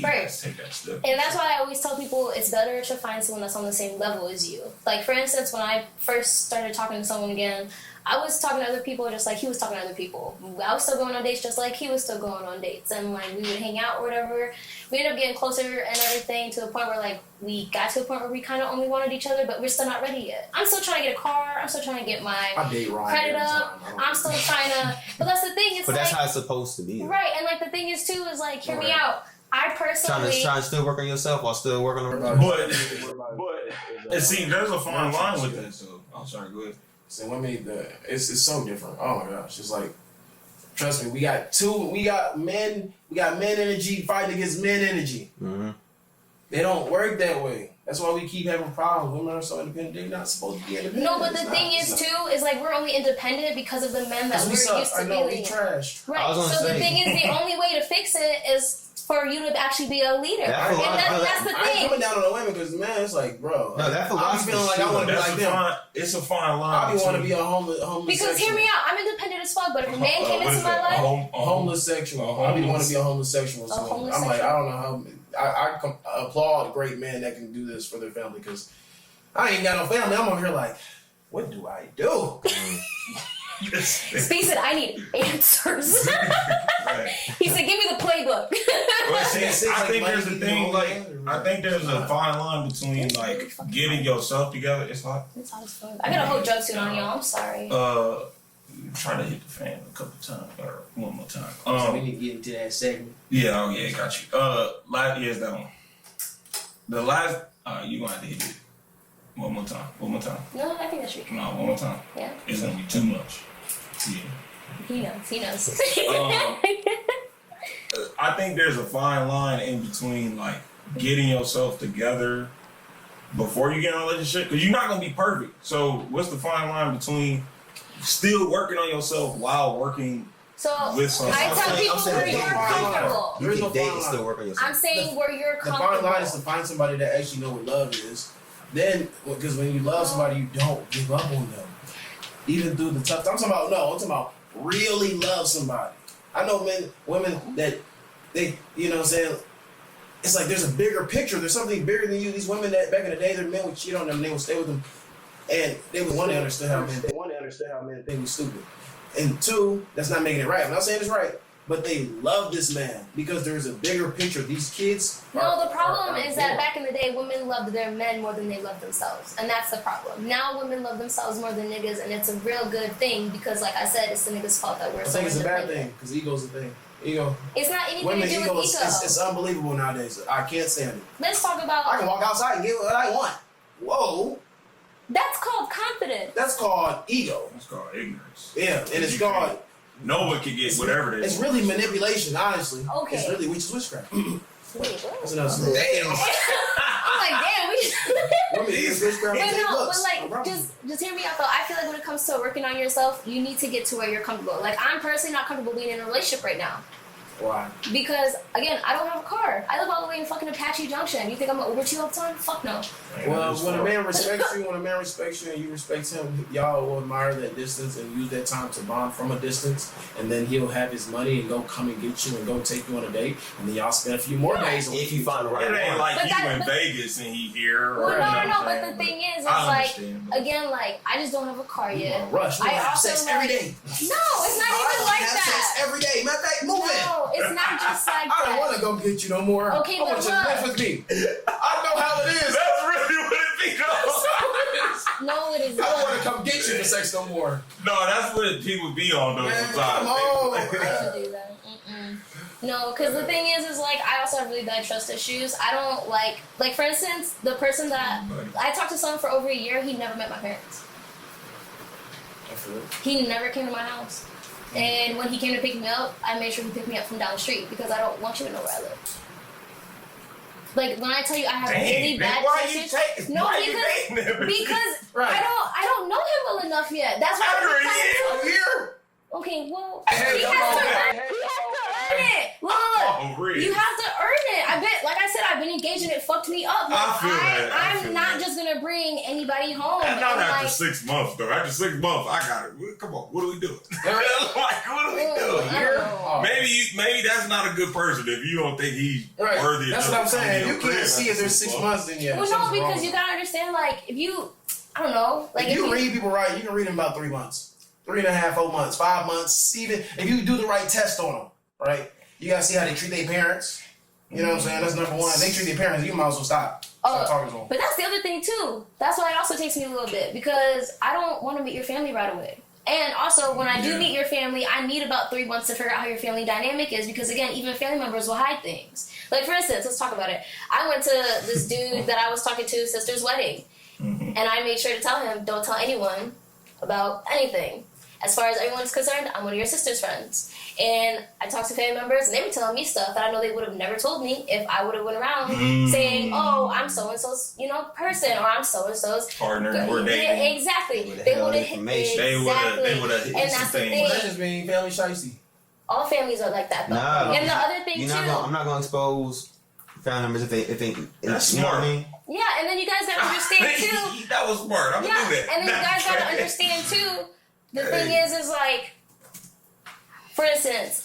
right. Take that step. And that's why I always tell people it's better to find someone that's on the same level as you. Like for instance, when I first started talking to someone again, I was talking to other people just like he was talking to other people. I was still going on dates just like he was still going on dates. And like we would hang out or whatever. We ended up getting closer and everything to a point where like we got to a point where we kind of only wanted each other, but we're still not ready yet. I'm still trying to get a car. I'm still trying to get my credit up. I'm still trying to... But that's the thing. But that's how it's supposed to be. Right. And like the thing is too is like, hear me out. I personally... Trying to still work on yourself while still working on... But see, there's a fine line with that. So, I'm sorry, go ahead. So women, it's so different. Oh my gosh, it's like, trust me, we got men energy fighting against men energy. Mm-hmm. They don't work that way. That's why we keep having problems. Women are so independent. They're not supposed to be independent. No, but the thing is too is like we're only independent because of the men that we're used to dealing with. Trash. Right. So the thing is, the only way to fix it is for you to actually be a leader. That's the thing. I ain't coming down on the women because man, it's like, bro. No, that philosophy. I'm feeling like I want to be like them. It's a fine line. I want to be a homeless. Because hear me out, I'm independent as fuck. But if a man came into my life, a homosexual. I want to be a homosexual. So I'm like, I don't know how. I applaud great men that can do this for their family because I ain't got no family. I'm over here like, what do I do? Steve said, I need answers. Right. He said, give me the playbook. Well, see, I think there's a thing, like, I think there's a fine line between, like, getting yourself together. It's hot. It's hot as fuck. I got a whole drug suit on, y'all. I'm sorry. Trying to hit the fan a couple times, or one more time. So we need to get into that segment. Yeah, got you. Here's that one. The last, you're going to have to hit it. One more time. No, I think that should be No, one more time. Yeah. It's going to be too much. Yeah. He knows. I think there's a fine line in between like getting yourself together before you get in a relationship because you're not gonna be perfect. So what's the fine line between still working on yourself while working with someone? I tell people where you're comfortable. You can date and still work on yourself. I'm saying where you're comfortable. The fine line is to find somebody that actually know what love is. Then, because when you love somebody, you don't give up on them. Even through the tough times. I'm talking about really love somebody. I know women that they, you know what I'm saying, it's like there's a bigger picture. There's something bigger than you. These women that back in the day, their men would cheat on them and they would stay with them. And they would want to understand how men think was stupid. And two, that's not making it right. I'm not saying it's right. But they love this man because there's a bigger picture. These kids. No, the problem is that back in the day, women loved their men more than they loved themselves, and that's the problem. Now women love themselves more than niggas, and it's a real good thing because, like I said, it's the niggas' fault that we're so independent. I think it's a bad thing because ego's a thing. Ego. It's not anything to do with ego. It's unbelievable nowadays. I can't stand it. Let's talk about. I can walk outside and get what I want. Whoa. That's called confidence. confident. That's called ego. That's called ignorance. Yeah, and it's called. No one can get whatever they It's want. really manipulation, honestly. Okay. It's really witchcraft. Wait, what? That's another story. Damn. I'm like, damn, we. Women use witchcraft. But They no, looks. but I like, promise just hear me out though. I feel like when it comes to working on yourself, you need to get to where you're comfortable. Like, I'm personally not comfortable being in a relationship right now. Why? Because, again, I don't have a car. I live all the way in fucking Apache Junction. You think I'm gonna Uber to you all the time? Fuck no. Well, when a man respects you, and you respect him, y'all will admire that distance and use that time to bond from a distance, and then he'll have his money and go come and get you and go take you on a date, and then y'all spend a few more days. If you find the right It ain't one. like But you that- in but- Vegas and he here. Well, or no, but anything, the thing is, it's I like, understand, but- again, like, I just don't have a car You yet. wanna rush. You I wanna have also sex like- every day. No, it's not even like have that. sex every day. Matter of fact, move in. No, it's not just like I don't that. want to go get you no more. Okay, I want but you to live look. with me. I know how it is. That's really what it be, though. No, it is I don't want not. to come get you for sex no more. No, that's what people be on, though, Man, sometimes. come on. I don't do that. No, because the thing is like, I also have really bad trust issues. I don't like for instance, the person that I talked to someone for over a year, he never met my parents. I feel it. He never came to my house. And when he came to pick me up, I made sure he picked me up from down the street because I don't want you to know where I live. Like, when I tell you I have really bad why trust you issues. take? No, why you dating him? because Right. I don't know him well enough yet. That's why After a I'm year? A year? Okay, well, Hey, he come has on, to man. earn it. Look, Oh, really? you have to earn it. I bet, like I said, I've been engaged and it fucked me up. Like, I feel that. I I'm feel not that. just gonna bring anybody home. And not and, after like, 6 months, though. After 6 months, I got it. Come on, what are we doing? Yeah. like, what are we I doing? don't know. Maybe that's not a good person if you don't think he's Right. worthy. That's enough what I'm to come saying. to You your can't crib see if after there's 6 6 months, then yeah. Well, no, something's because wrong. you gotta understand, like, if you, I don't know, like If you read people right, you can read them about 3 months. 3.5, 4 months, 5 months, even if you do the right test on them, right? You gotta see how they treat their parents. You know what I'm saying? That's number one. If they treat their parents, you might as well stop. Stop talking to them. But that's the other thing too. That's why it also takes me a little bit because I don't want to meet your family right away. And also, when I do meet your family, I need about 3 months to figure out how your family dynamic is because, again, even family members will hide things. Like, for instance, let's talk about it. I went to this dude that I was talking to, sister's wedding, and I made sure to tell him, don't tell anyone about anything. As far as everyone's concerned, I'm one of your sister's friends. And I talked to family members, and they were telling me stuff that I know they would have never told me if I would have went around saying, oh, I'm so-and-so's, person, or I'm so-and-so's partner, we're dating. Yeah, exactly. They would have information. They would have hit And some that's the things. thing. Well, that just mean family shiesty. All families are like that, though. Nah, And the other thing, too. I'm not gonna expose family members if they That's you know what I smart. mean? Yeah, and then you guys gotta understand, too. That was smart. I'm Yeah, gonna do that. and then you guys gotta understand, too. The thing is like, for instance,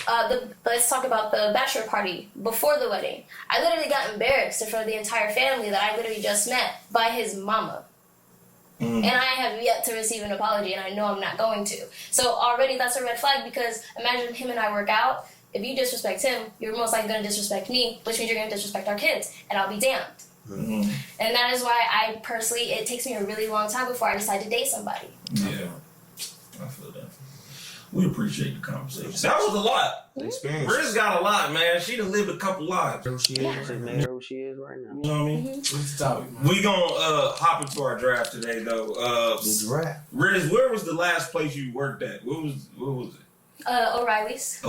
let's talk about the bachelor party before the wedding. I literally got embarrassed in front of the entire family that I literally just met by his mama. And I have yet to receive an apology, and I know I'm not going to. So already that's a red flag because imagine him and I work out. If you disrespect him, you're most likely going to disrespect me, which means you're going to disrespect our kids, and I'll be damned. And that is why I personally, it takes me a really long time before I decide to date somebody. Yeah, I feel that. We appreciate the conversation. That was a lot. Experience. Riz got a lot, man. She done lived a couple lives. Who she is, and made her who she is right now. You know what I mean? What's the topic, man? We gonna hop into our draft today, though. The draft. Riz, where was the last place you worked at? What was it? O'Reilly's.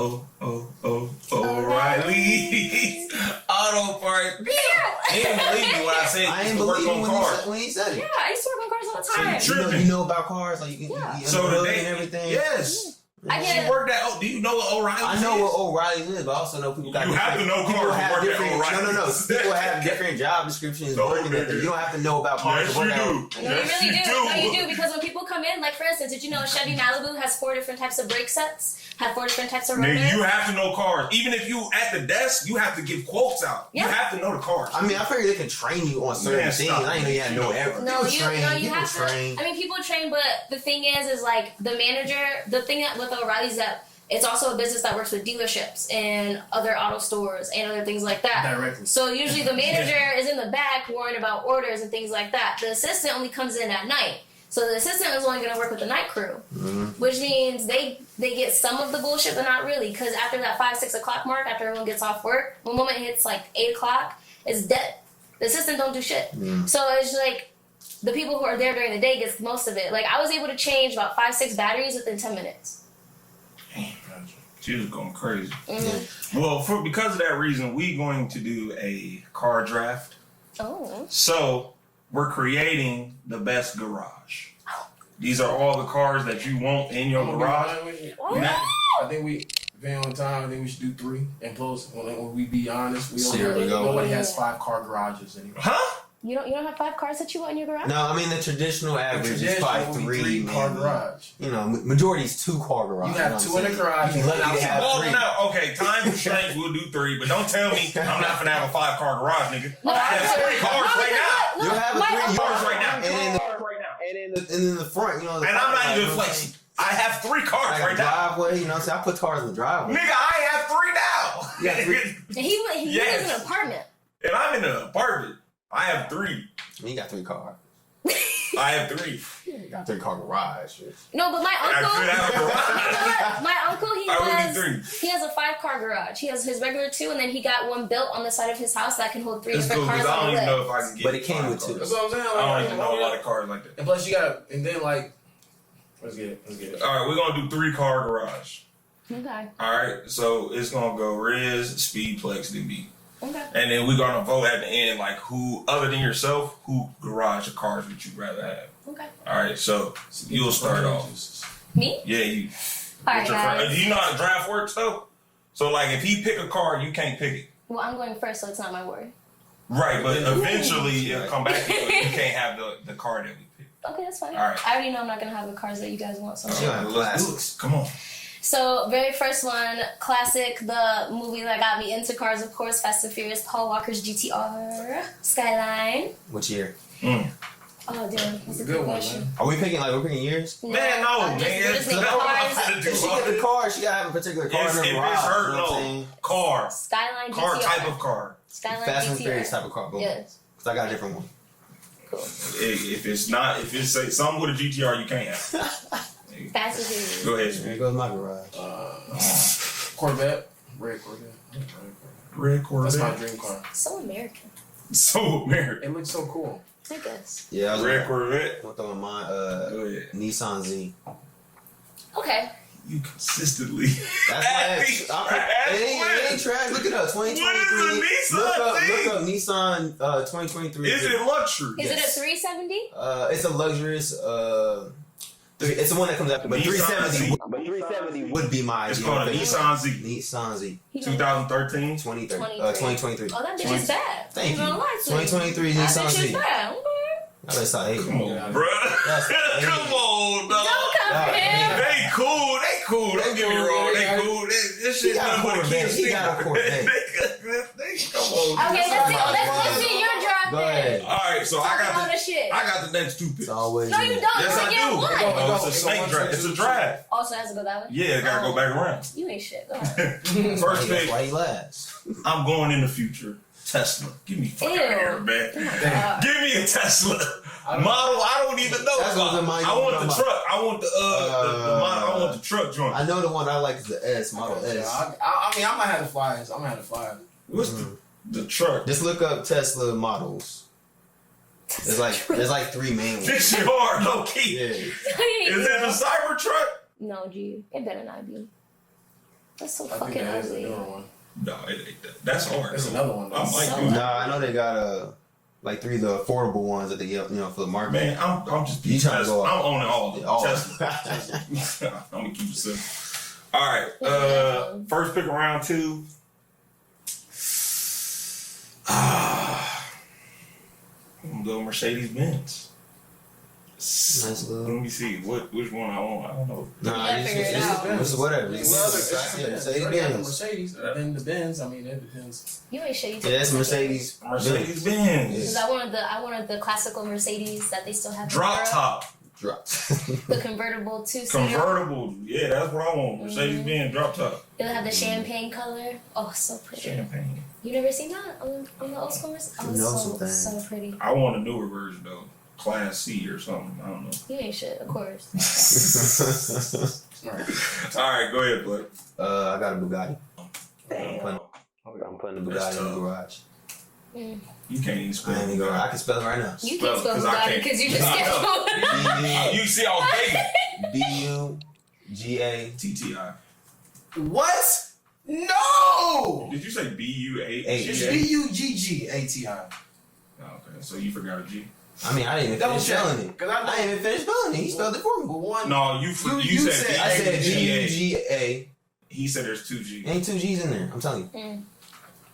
O'Reilly's Auto Parts. He didn't believe me when I said I he ain't used to work believe on him cars. when he said it. Yeah, I used to work on cars all the So you time. tripping. You know about cars, like you Yeah. you So unhook today, and everything. yes. I She get it. worked at. Do you know what O'Reilly's I know is? what O'Reilly's is, but I also know people got You have to know people cars to have work at different. O'Reilly's. No. People have different job descriptions. No, working at them. You don't have to know about cars Yes, to work you out. do. No, you Yes, really you do. do. No, you do. Because when people come in, like for instance, did you know Chevy Malibu has 4 different types of brake sets? Have 4 different types of rotors? Nigga, you have to know cars. Even if you at the desk, you have to give quotes out. Yeah. You have to know the cars. I mean, I figured they can train you on certain Man, things. stop. I didn't know you had to know everything. No, People you have to. train. I mean, people train, but the thing is like the manager. The thing that with O'Reilly's is that it's also a business that works with dealerships and other auto stores and other things like that. Directly. So usually the manager is in the back worrying about orders and things like that. The assistant only comes in at night. So the assistant is only going to work with the night crew, which means they get some of the bullshit, but not really. Because after that 5-6 o'clock mark, after everyone gets off work, when the moment hits like 8 o'clock, it's dead. The assistant don't do shit. So it's like the people who are there during the day gets most of it. Like, I was able to change about 5-6 batteries within 10 minutes. She was going crazy. Mm-hmm. Well, because of that reason, we're going to do a car draft. Oh. So, we're creating the best garage. These are all the cars that you want in your garage. I think we, depending on time, I think we should do 3. And plus, when we be honest, nobody has 5 car garages anymore. Huh? You don't have 5 cars that you want in your garage? No, I mean the traditional average is probably 3 car garage. You know, majority is 2 car garage. You have 2 in the garage. You lucky to have 3. No, okay, time constraints, we'll do 3, but don't tell me I'm not gonna have a 5 car garage, nigga. No, I have 3 cars right now. You'll have 3 cars right now. And in the front, you know. And I'm not even flexing. I have 3 cars right now. Driveway, you know what I'm saying? I put cars in the driveway. Nigga, I have 3 now. You got 3. And he lives in an apartment. And I'm in an apartment. I have 3. You got 3 cars. I have 3. You got 3 car garage. No, but my uncle. I have a garage. My uncle, he has a 5-car garage. He has his regular 2, and then he got one built on the side of his house that can hold 3 different cars. I don't even know if I can get. But it came with 2. That's what I'm saying. I don't even know a lot of cars like that. And plus, you got, and then like, let's get it. All right, we're gonna do 3 car garage. Okay. All right, so it's gonna go Riz, Speedplex, DB. Okay. And then we're gonna vote at the end, like who, other than yourself, who garage or cars would you rather have? Okay. All right, so you'll start off. Me? Yeah, you. All right, guys. Do you know how the draft works though? So like, if he pick a car, you can't pick it. Well, I'm going first, so it's not my word. Right, but eventually it'll come back to you. You can't have the car that we picked. Okay, that's fine. All right. I already know I'm not gonna have the cars that you guys want. So. Let's come on. So, very first one, classic, the movie that got me into cars, of course, Fast and Furious, Paul Walker's GTR, Skyline. Which year? Oh, damn. That's a good question. Man. Are we picking, we're picking years? Man, no, man. If she get the car, she gotta have a particular car in her garage. If it's her, you know what I'm saying? Car. Skyline GTR. Car, type of car. Skyline Fast and GTR. Furious type of car, boom. Yes. Because I got a different one. Cool. If it's something with a GTR, you can't have. Fast and Furious. Go ahead. Here goes my garage. Corvette. Red Corvette. Red Corvette. That's my dream car. So American. So American. It looks so cool. I guess. Yeah, I was Red Corvette. I'm throwing mine. Go ahead. Nissan Z. Okay. You consistently. That's it ain't trash. Look it up. 2023. What is a Nissan Look up Nissan 2023. Is it luxury? Is it a 370? It's a luxurious. It's the one that comes after, but Nissan 370. Z. But 370 would be my. It's called a Nissan Z. Nissan Z. 2013. 2023. Oh, that bitch is bad. Thank you. I'm gonna lie to you. 2023 That Nissan bitch is Z. bad. That's not hate. Come on, bro. Come on, dog. Don't come for him. They cool. Don't get me wrong. They cool. This shit got a Corvette. He got a Corvette. Come on. Okay, let's see your draft. Go ahead. All right, so I shit. got the next 2 picks. It's always No, you don't. Yes, I do. One. Oh, it's a snake draft. It's a draft. Also has to go that way? Yeah, it gotta go back around. You ain't shit. Go ahead. First pick. Why he last? I'm going in the future. Tesla. Give me fucking Ew. air, man. God. Give me a Tesla. Model, I don't even know. That's what I want the truck. I want the model. I want the truck joint. I know the one I like is the S, Model S. I mean, I'm gonna have to fly. What's the truck? Just look up Tesla models. There's like 3 main ones. This shit hard, low key. Yeah. Is it the Cybertruck? No, G. It better not be. That's so I think fucking that is ugly. a newer one. No, it ain't that. That's hard. There's another one. I'm like, So Nah, I know they got 3 of the affordable ones that they for the market. man, I'm just You trying to go I'm owning all of them. all. Tesla. I'm gonna keep it simple. All right, first pick of round 2. I'm gonna go Mercedes Benz. Nice little. Let me see which one I want. I don't know. Nah, gotta figure it out. it's whatever. Mercedes. Then the Benz. I mean, it depends. You ain't shit. Yeah, that's Mercedes. Mercedes Benz. Because I wanted the classical Mercedes that they still have. Drop in Europe. top. Drop. The convertible 2-seater. Convertible. Yeah, that's what I want. Mercedes Benz drop top. It'll have the champagne color. Oh, so pretty. Champagne. You never seen that on the old school Mercedes? Oh, it's so pretty. I want a newer version though. Class C or something. I don't know. You ain't shit, of course. All right, go ahead, bud. I got a Bugatti. Damn. I'm putting the Bugatti in the garage. You can't even spell it. I can spell it right now. You can't spell Bugatti because you just can't. You see, I was begging. B-U-G-A-T-T-I. What? No! Did you say B-U-A? It's B-U-G-G-A-T-I. Okay, so you forgot a G. I mean, I didn't even finish spelling it. I didn't even finish spelling it. He spelled it for me. But one. No, you said I said B-U-G-A. He said there's 2 G's. Ain't 2 G's in there. I'm telling you.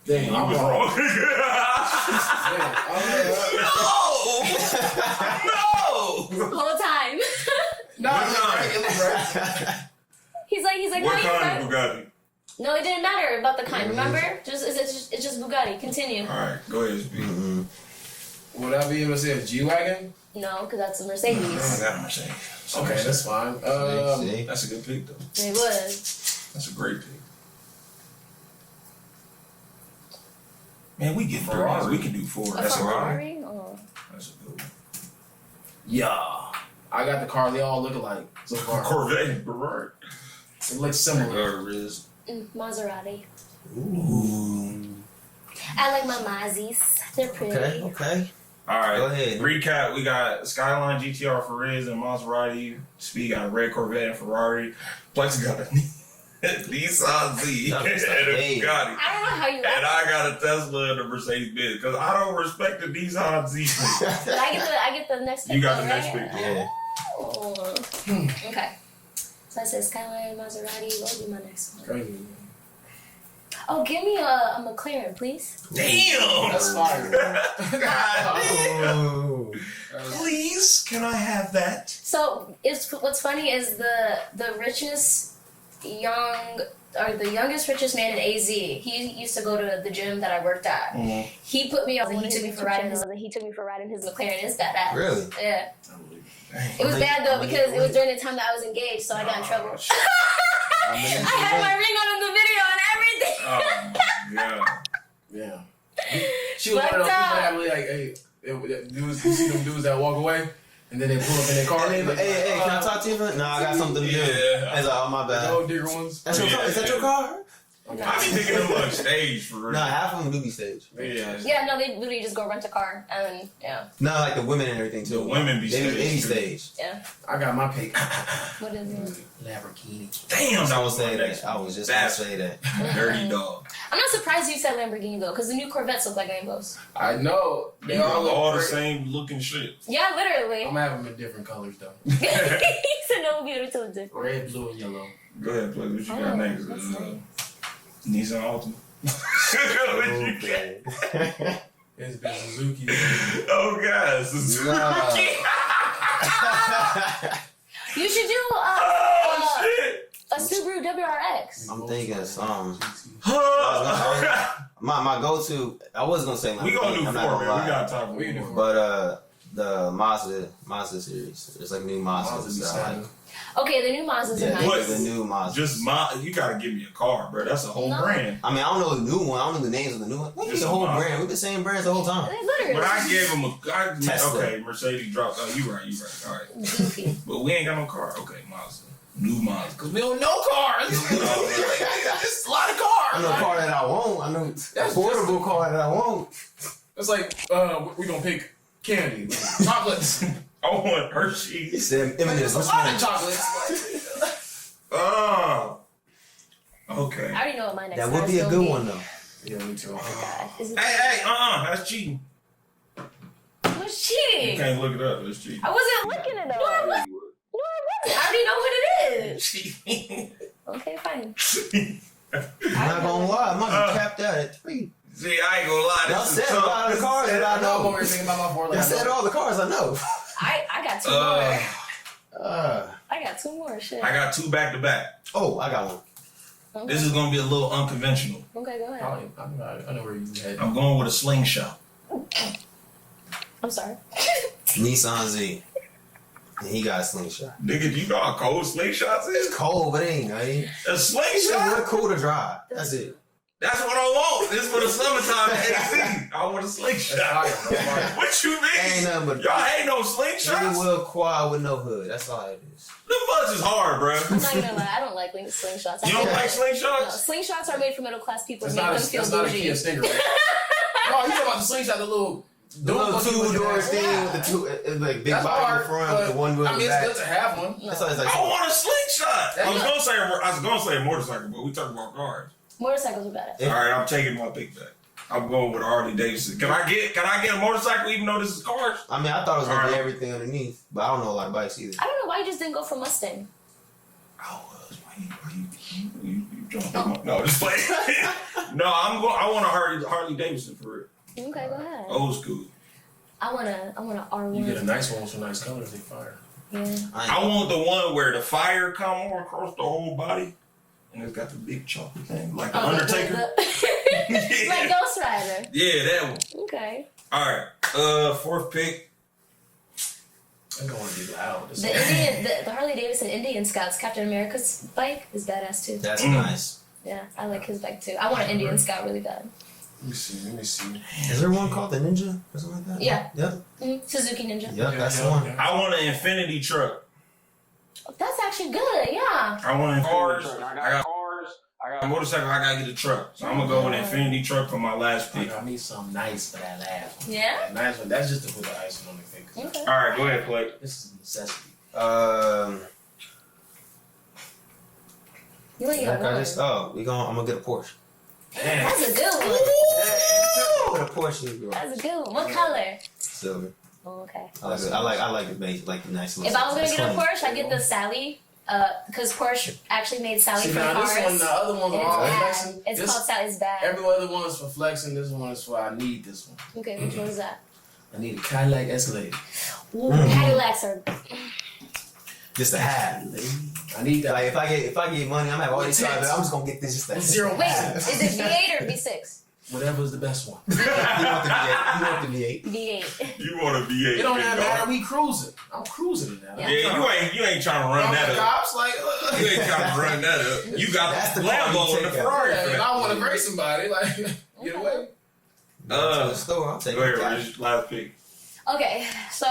Damn, You was wrong. No! Whole time. No, it was right. He's like, What no, you're kind right. of Bugatti? No, it didn't matter about the kind. Remember? It's just Bugatti. Continue. All right, go ahead, speak. Would I be able to say a G-Wagon? No, because that's a Mercedes. I got a Mercedes. Okay, that's fine. That's a good pick, though. It was. That's a great pick. Man, we get Ferrari. Ferrari. We can do 4. A That's a lot. Ferrari? Oh. That's a good one. Yeah. I got the car. They all look alike so far. Corvette and Ferrari. It looks similar. Maserati. Ooh. I like my Mazis. They're pretty. Okay. All right. Go ahead. Recap: we got Skyline GTR for Riz and Maserati. Speed got a red Corvette and Ferrari. Plex got a Nissan Z and a Bugatti. I don't know how you. And I got a Tesla and a Mercedes Benz because I don't respect the Nissan Z. But I get the next pick. You got the right? next pick. Yeah. Oh. Okay. So I said Skyline, Maserati. What would be my next one? Crazy. Oh, give me a McLaren, please. Damn! That's fire. God damn! Oh. Please, can I have that? So what's funny is the richest the youngest richest man in AZ. He used to go to the gym that I worked at. Mm-hmm. He put me on. He took me for riding his McLaren. It's badass. Really? Yeah. Dang. It was bad though because it was during the time that I was engaged, so I got in trouble. I had my ring on in the video and everything. Oh my god. Yeah. She was one of those people that really like, hey, you see them dudes that walk away and then they pull up in their car. Hey, can I talk to you? No, I got something to do. Yeah. That's all, my The bad. old digger ones. That's your car? Is that your car? Okay. I be thinking them like stage for real. No, half of them do be stage. Yeah. Yeah, no, they literally just go rent a car and yeah. No, like the women and everything too. The women be They be stage. stage. Yeah. I got my pick. What is it? Lamborghini. Damn, I that was was my saying next that. I one. was just gonna That's say that. dirty dog. I'm not surprised you said Lamborghini though, because the new Corvettes look like rainbows. I know. They They all all the look great. same looking shit. Yeah, literally. I'm gonna have them in different colors though. He said no beautiful different. Red, blue, and yellow. Go ahead, play what you got Oh, next. that's nice. Nissan Altima. What you got? It's been Suzuki. Oh god, Suzuki. You should do Oh shit. a Subaru WRX. I'm thinking of some. Huh. My go-to. I was gonna say We gonna do 4, I'm man. not We gonna lie. got time. We can do 4. But the Mazda series. There's like new Mazdas that I like. Okay, the new Mazdas are Yeah, nice. the new Mazda. Just you gotta give me a car, bro. That's a whole No. brand. I mean, I don't know the new one. I don't know the names of the new one. What Just the whole a Mazda. brand? We've been saying brands the whole time. Literally. But I gave him Tesla. okay, Mercedes dropped. Oh, you right. All right. Goofy. But we ain't got no car. Okay, Mazda. New Mazda. Cause we don't know cars. It's a lot of cars. I know a car that I want. I know affordable car that I want. It's like we gonna pick candy, chocolates. I want He Hershey's. said, There's "Eminem's a which lot one?" of chocolates. Oh. Okay. I already know what my next That car would is be a gonna good one though. Yeah, me too. God. Is it Hey, that's cheating. what's cheating? You can't look it up. It's cheating. I wasn't looking at it. No, I wasn't. I already know what it is. Cheating. Okay, fine. I'm not gonna lie, I must have capped out at 3. See, I ain't gonna lie. Y'all This said is a tough. lot of the cars that I I'm know. over here thinking about my 4 Y'all said all the cars I know. I got 2 more. Uh, I got 2 more. Shit. I got 2 back to back. Oh, I got one. Okay. This is gonna be a little unconventional. Okay, go ahead. I know where you head. I'm going with a slingshot. I'm sorry. Nissan Z. And he got a slingshot. Nigga, you know how cold slingshots is? It's cold, but it ain't. A It's slingshot? really cool to drive. That's it. That's what I want. This is for the summertime AC. I want a slingshot. That's fire. What you Ain't mean? nothing but Y'all ain't no three slingshots? wheel quad with no hood. That's all it is. The bus is hard, bro. I'm not gonna lie. I don't like slingshots. You don't like No, slingshots? slingshots are made for middle class people That's to make not them feel a bougie. Kia Stinger. Oh, you talking about the slingshot, the little two-door thing with the two, like big body in the front, the one with the back. It's good to have one. That's why it's like, I want a slingshot. I was gonna say a motorcycle, but we talking about cars. Motorcycles are better. All right, I'm taking my pick back. I'm going with Harley Davidson. Can I get a motorcycle even though this is cars? I mean, I thought it was gonna be everything underneath, but I don't know a lot of bikes either. I don't know why you just didn't go for Mustang. You jumping? No, just playing. No, I want a Harley Davidson for real. Okay, go ahead. Old school. I want a R1. You get a nice one with some nice colors. They fire. Yeah. I want the one where the fire come on across the whole body, and it's got the big chocolate thing, like the Undertaker. Like Ghost Rider. Yeah, that one. Okay. All right. Fourth pick. I don't want to be loud. The Harley Davidson Indian Scouts Captain America's bike is badass too. That's nice. Yeah, I like his bike too. I want an Indian Scout really bad. Let me see. Is there one called the Ninja or something like that? Yeah. Yep. Mm-hmm. Suzuki Ninja. Yep, that's the one. I want an Infinity truck. That's actually good. Yeah. I want an Infinity truck. I got cars. I got a motorcycle. I gotta get a truck. So I'm gonna go with an Infinity truck for my last pick. I need something nice for that last one. Yeah. That nice one. That's just to put the icing on the cake. Okay. All right, go ahead, play. This is a necessity. You ain't got one. I'm gonna get a Porsche. Damn. That's a good one. What a Porsche. That's a good one. What color? Silver. Oh, okay. I like the base, like the nice. If I was gonna get a Porsche, I'd get the Sally. Because Porsche actually made Sally for cars. This one, the other one's all flexing. It's called Sally's bag. Every other one is for flexing. This one is for I need this one. Okay, which one is that? I need a Cadillac Escalade. Ooh, Cadillacs are. Just a hat. I need that. Like if I get money, I'm gonna have all these cars, but I'm just gonna get this just that. Zero. Wait, is it V8 or V6? Whatever's the best one. You want the V8. V8. You want a V8? It don't have matter. We cruising. I'm cruising it now. Yeah, you ain't trying to run that up. Cops like you ain't trying to run that up. You got that's the Lambo and the Ferrari. Yeah, I want to break somebody. Like get away. I'll take go ahead, Rich. Last pick. Okay, so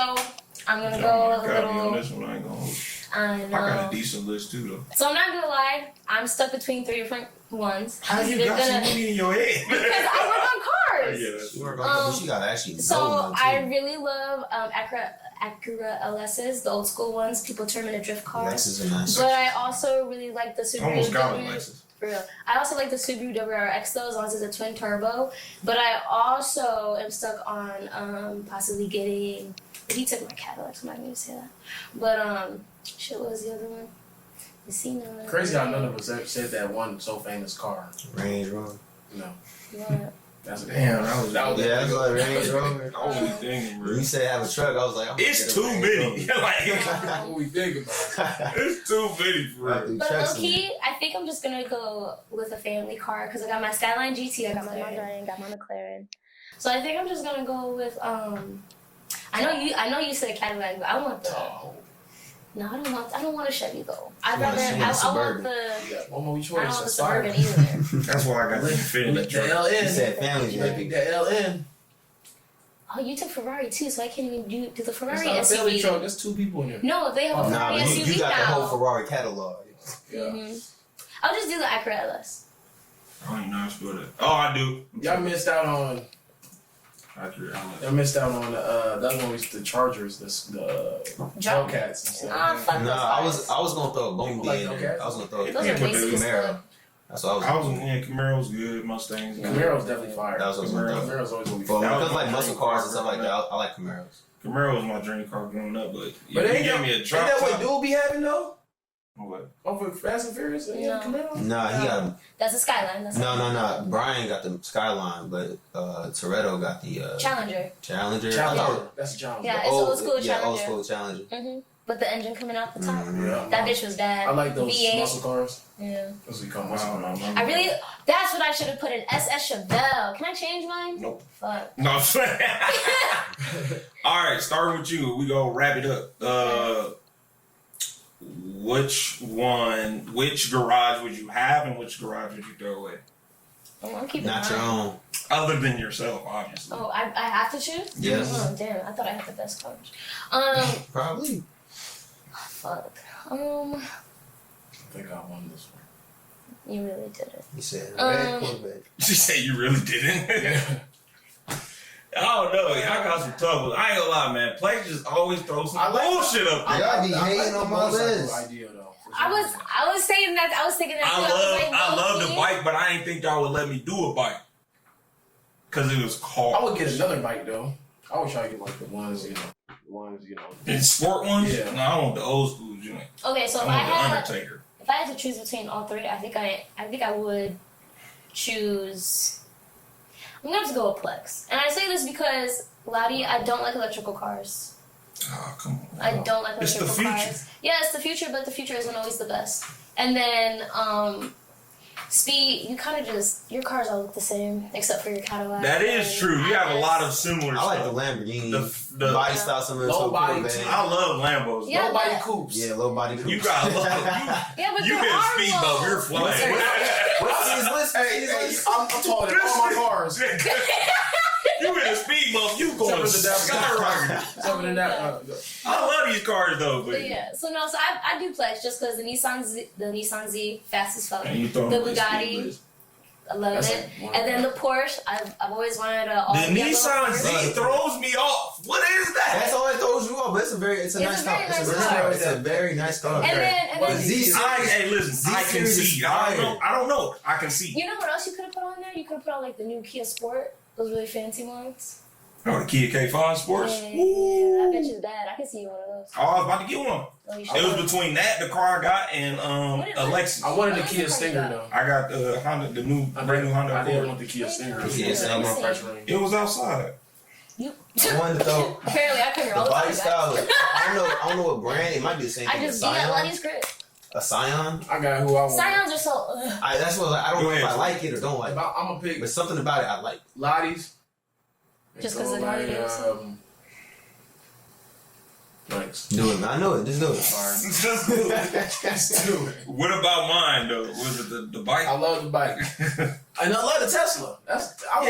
I'm gonna go a little. On this one, I ain't gonna. I know. I got a decent list too, though. So I'm not gonna lie, I'm stuck between 3 different ones. How you got so many in your head? Because I work on cars. Yeah, that's she got actually. So I really love Acura LSs, the old school ones. People turn them into drift cars. Lexus are nice. But I also really like the Subaru. Almost got a Lexus. For real. I also like the Subaru WRX though, as long as it's a twin turbo. But I also am stuck on possibly getting. He took my Cadillac, so I'm not gonna say that. But what was the other one? You seen that? Crazy how none of us ever said that one so famous car. Range Rover. No. What? That's damn. That's like Range Rover. Only thing, bro. You said have a truck, I was like, it's too many. Like what we think about. It's too many for real. But low key, I think I'm just gonna go with a family car because I got my Skyline GT, I got my Maserati, got my McLaren. So I think I'm just gonna go with I know you said Cadillac, but I want the. No, I don't want a Chevy though. I want the. One more choice. I don't want the Suburban either. That's why I got the Infinity truck. The LN. You said family, baby. The LN. Oh, you took Ferrari too, so I can't even do the Ferrari It's not a SUV. family truck. There's 2 people in there. No, they have a Ferrari SUV you got now. the whole Ferrari catalog. Yeah. Mm-hmm. I'll just do the Acura LS. I don't even know how to spell that. Oh, I do. Y'all missed out on. Y'all missed out on the other one was the Chargers, the Hellcats and stuff. Fuck no, I was gonna throw a Bumblebee in there. Okay. I was gonna throw a Those are basic as Camaro. fuck. That's what I was. Camaro's good. Mustangs. Camaro's definitely fire. That was what I was gonna throw. Camaro's always gonna be But when it fire. comes like muscle cars and stuff like that, I like Camaros. Camaro was my dream car growing up, but But you give me a drop ain't that top. what Dude be having though? What? Over Fast and Furious? And Camaro? Nah, he got. That's a Skyline. No. Brian got the Skyline, but Toretto got the Challenger. Challenger. That's a Challenger. Yeah, it's old school Challenger. Yeah, old school Challenger. Mm-hmm. But the engine coming out the top. Yeah. That bitch was bad. I like those V8. muscle cars. Yeah. That's what you call muscle cars. I really. That's what I should have put in SS Chevelle. Can I change mine? Nope. Fuck. No, I'm saying. All right, starting with you. We go wrap it up. Which garage would you have and which garage would you throw away? Oh, I'm keeping Not mine. your own. Other than yourself, obviously. Oh, I have to choose? Yes. Oh, damn. I thought I had the best cars. Probably. Fuck. I think I won this one. You really did it. You said red Corvette. She said you really didn't. Yeah. I don't know. Y'all got some tough ones. I ain't gonna lie, man. Plex just always throw some bullshit up there. Y'all be hating on my list. Idea, though, I was saying that. I was thinking that. I love the bike, but I ain't think y'all would let me do a bike because it was cars. I would get another bike though. I would try to get like the ones, The sport ones. Yeah. No, I want the old school joint. Okay, so I want the Undertaker. if I had to choose between all three, I think I would choose. I'm gonna have to go with Plex, and I say this because Lottie, I don't like electrical cars. Oh, come on. I don't like It's the electrical future. cars. Yeah, it's the future, but the future isn't always the best. And then Speed, you kind of just your cars all look the same except for your Cadillac. That is true. You have a lot of similar I like the stuff. Lamborghini. The body style, some of the low body. I love Lambos. Yeah, Low body but- coupes. Yeah, low body. You got love. Yeah, but You there get are speed bump. You're lows. flying. I'm taller than all my cars. You in a speed bump. You going skyrocketing. Except for that. I love these cars though, But yeah, so I do Plex just because the Nissan Z, fast as fuck. And you throw The them in Bugatti, speed I love That's it. like one And then the Porsche, I've always wanted a all The yellow Nissan Porsche. Z throws me off. What is That's that? all it throws you off, but it's a nice car. It's a very nice car. And then Hey, listen, I can see. I don't know. I can see. you know what else you could have put on there? You could have put on like the new Kia Sport, those really fancy ones. Oh, the Kia K5 Sports. Yeah, Ooh. I bet you that. I can see you one of those. Oh, I was about to get one. Oh, you It should. was between that, the car I got, and Lexus. I wanted the What Kia is the Stinger car though. I got the Honda, brand new Honda I didn't Accord. want the Kia Stinger. Kia Stinger. It was outside. You. I wanted to throw Apparently, I come here all the the time. body guys. style. I don't know what brand. It might be the same I thing. just be at Lottie's crib. A Scion. I got who I want. Scions are so. That's what I don't know if I like it or don't like it. I'm gonna pick But something about it I like. Lottie's. Just 'cause of Harley Davidson? Thanks. Do it, man. I know it. Just do it. Just do it. What about mine though? Was it the bike? I love the bike. And I love the Tesla. I want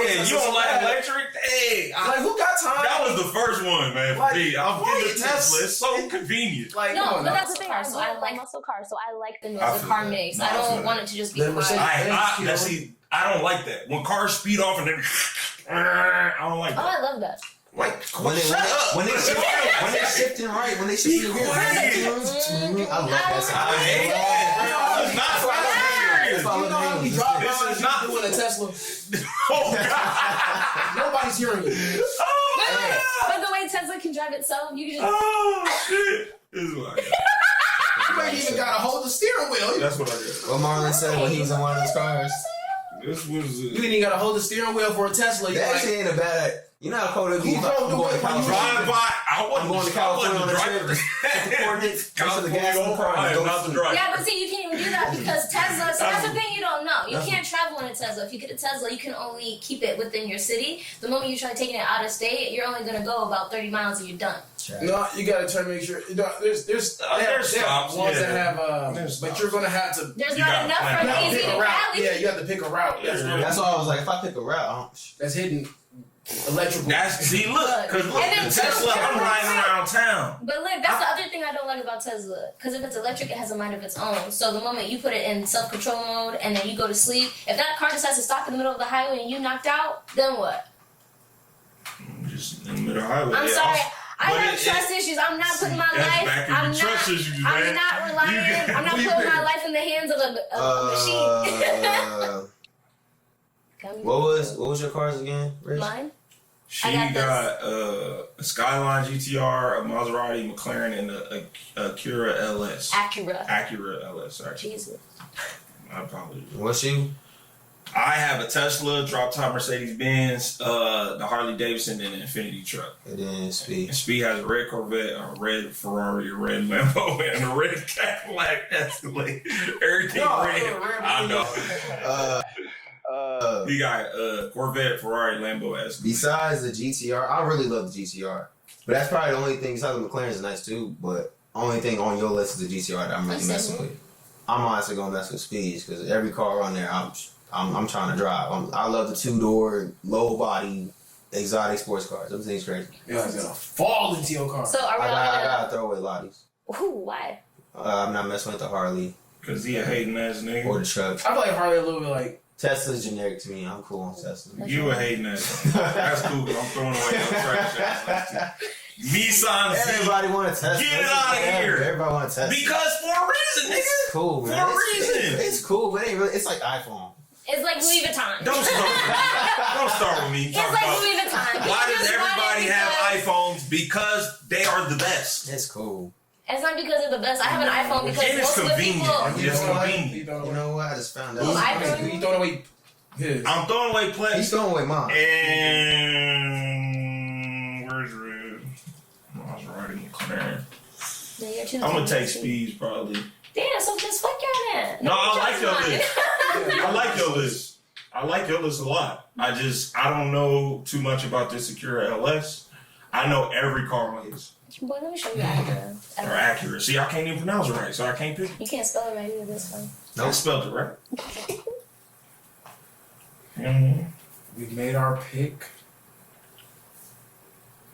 Yeah, Tesla you don't so like bad. electric? Hey, Like who got time? that was the first one, man. For Like, me, I'm why getting is a Tesla. It's so convenient. Like, No, come but on now. that's the thing. So I like muscle cars, so I like the I feel car that. mix. No, I I feel don't that. want it to just be The Mercedes- quiet. I don't like that. When cars speed off and then I don't like Oh, that. I love that. Like, When they shifting right, when they shifting quiet. I love that sound. I hate that. It's not what I'm That's why I You know how love you it. drive This by is and not- you doing a Tesla? Oh, God. Nobody's hearing you. Oh, But the way Tesla can drive itself, you can just. oh, shit. This is what I got. You ain't even gotta hold the steering wheel. That's what I got. What Marlon said when he was in one of those cars. This was You ain't even gotta hold the steering wheel for a Tesla. You That like, actually ain't a bad. You know how cold it be. Who I'm drove the going to way when you California. drive by. I'm going to California on a trip. Get the coordinates. Go to the gas in the car. I and am go not the to- driver. Yeah, but see, you can't even do that because Tesla. So that's the thing you don't know. You can't travel in a Tesla. If you get a Tesla, you can only keep it within your city. The moment you try taking it out of state, you're only gonna go about 30 miles and you're done. no, you gotta try to make sure. You know, there's they have stops, ones yeah. that have There's but stops. you're gonna have to. There's You not gotta enough plan from it out. Easy pick to a route. Valley. Yeah, you have to pick a route. That's why I was like, if I pick a route, That's hidden electrical. See, look, because And then the Tesla, I'm riding around town. But look, that's the other thing I don't like about Tesla. Because if it's electric, it has a mind of its own. So the moment you put it in self-control mode and then you go to sleep, if that car decides to stop in the middle of the highway and you knocked out, then what? Just in the middle of the highway. I'm yeah. sorry. I But have trust issues. I'm not putting my That's life. back in I'm the not. trust issues, I'm man. not relying. You I'm not can- putting my life in the hands of a machine. what was your cars again, Rich? Mine. She I got got a Skyline GTR, a Maserati McLaren, and a Acura LS. Acura LS, sorry. Jesus. I apologize. What's you? I have a Tesla, drop top Mercedes Benz, the Harley Davidson, and an Infiniti truck. And then Speed. And Speed has a red Corvette, a red Ferrari, a red Lambo, and a red Cadillac Escalade. Everything red. I know. He got Corvette, Ferrari, Lambo, Escalade. Besides the GTR, I really love the GTR. But that's probably the only thing. Besides the McLaren's nice too, but only thing on your list is the GTR that I'm really messing with. I'm honestly gonna mess with Speeds because every car on there, I'm trying to drive. I love the 2-door, low body, exotic sports cars. Them things crazy. You're gonna fall into your car. So are we all I gonna? gotta throw away Lotties. Ooh, why? I'm not messing with the Harley Because he a hating ass nigga. or the truck. I feel like Harley a little bit like Tesla's generic to me. I'm cool on Tesla. You were hating that. That's cool. I'm throwing away your trash ass. Nissan Z. Everybody want a Tesla. Get it out of here. Everybody want a Tesla. Because for a reason, nigga. It's cool, man. For a reason. It's cool, but it ain't really. It's like iPhone. It's like Louis Vuitton. Don't start with me. It's like Louis Vuitton. Why does everybody have iPhones? Because they are the best. It's cool. It's not because they're the best. I have an iPhone because And it's most of the convenient. people. It's convenient. You know what? I just found out. You throwing away his. I'm throwing away Plex. He's throwing away mine. And where's Red? I was writing Claire. I'm gonna take Speeds probably. Damn, so just fuck your man. No, I like your list. I like your list. I like your list a lot. I don't know too much about this Secure LS. I know every car on his. Boy, let me show you Acura. Or Acura. See, I can't even pronounce it right, so I can't pick it. You can't spell it right either this one. No, I spelled it right. We've made our pick.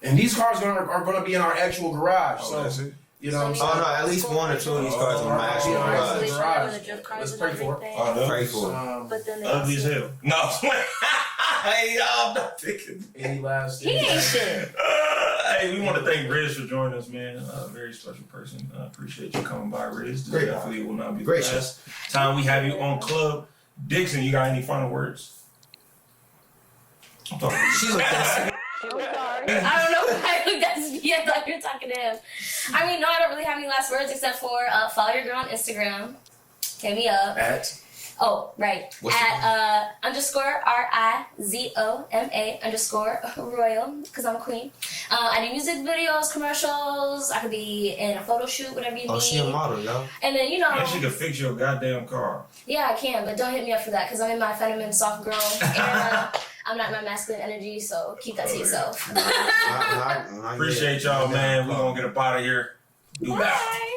And these cars are going to be in our actual garage. So That's it. You know what I'm saying? Oh no, at least one or two of these cars on my actual garage. Let's pray for it. Pray for it. But then Ugly as hell. No, hey, y'all, I'm not picking. Any last he ain't shit. Hey, we want to thank Riz for joining us, man. A very special person. I appreciate you coming by, Riz. This Great. definitely will not be Great the last time we have you on Club. Dixon, you got any final words? I'm talking to you. She looked at I'm sorry. I don't know why I looked at me. I thought you were talking to him. I mean, no, I don't really have any last words except for follow your girl on Instagram. Hit me up. At? Oh, right. What's At _RIZOMA_Royal, because I'm a queen. I do music videos, commercials. I could be in a photo shoot, whatever you need. Oh, she a model, yo. And then, you know. And she can fix your goddamn car. Yeah, I can, but don't hit me up for that because I'm in my feminine, soft girl era. I'm not in my masculine energy, so keep that to yourself. Appreciate y'all, man. We're going to get up out of here. Do that. Bye.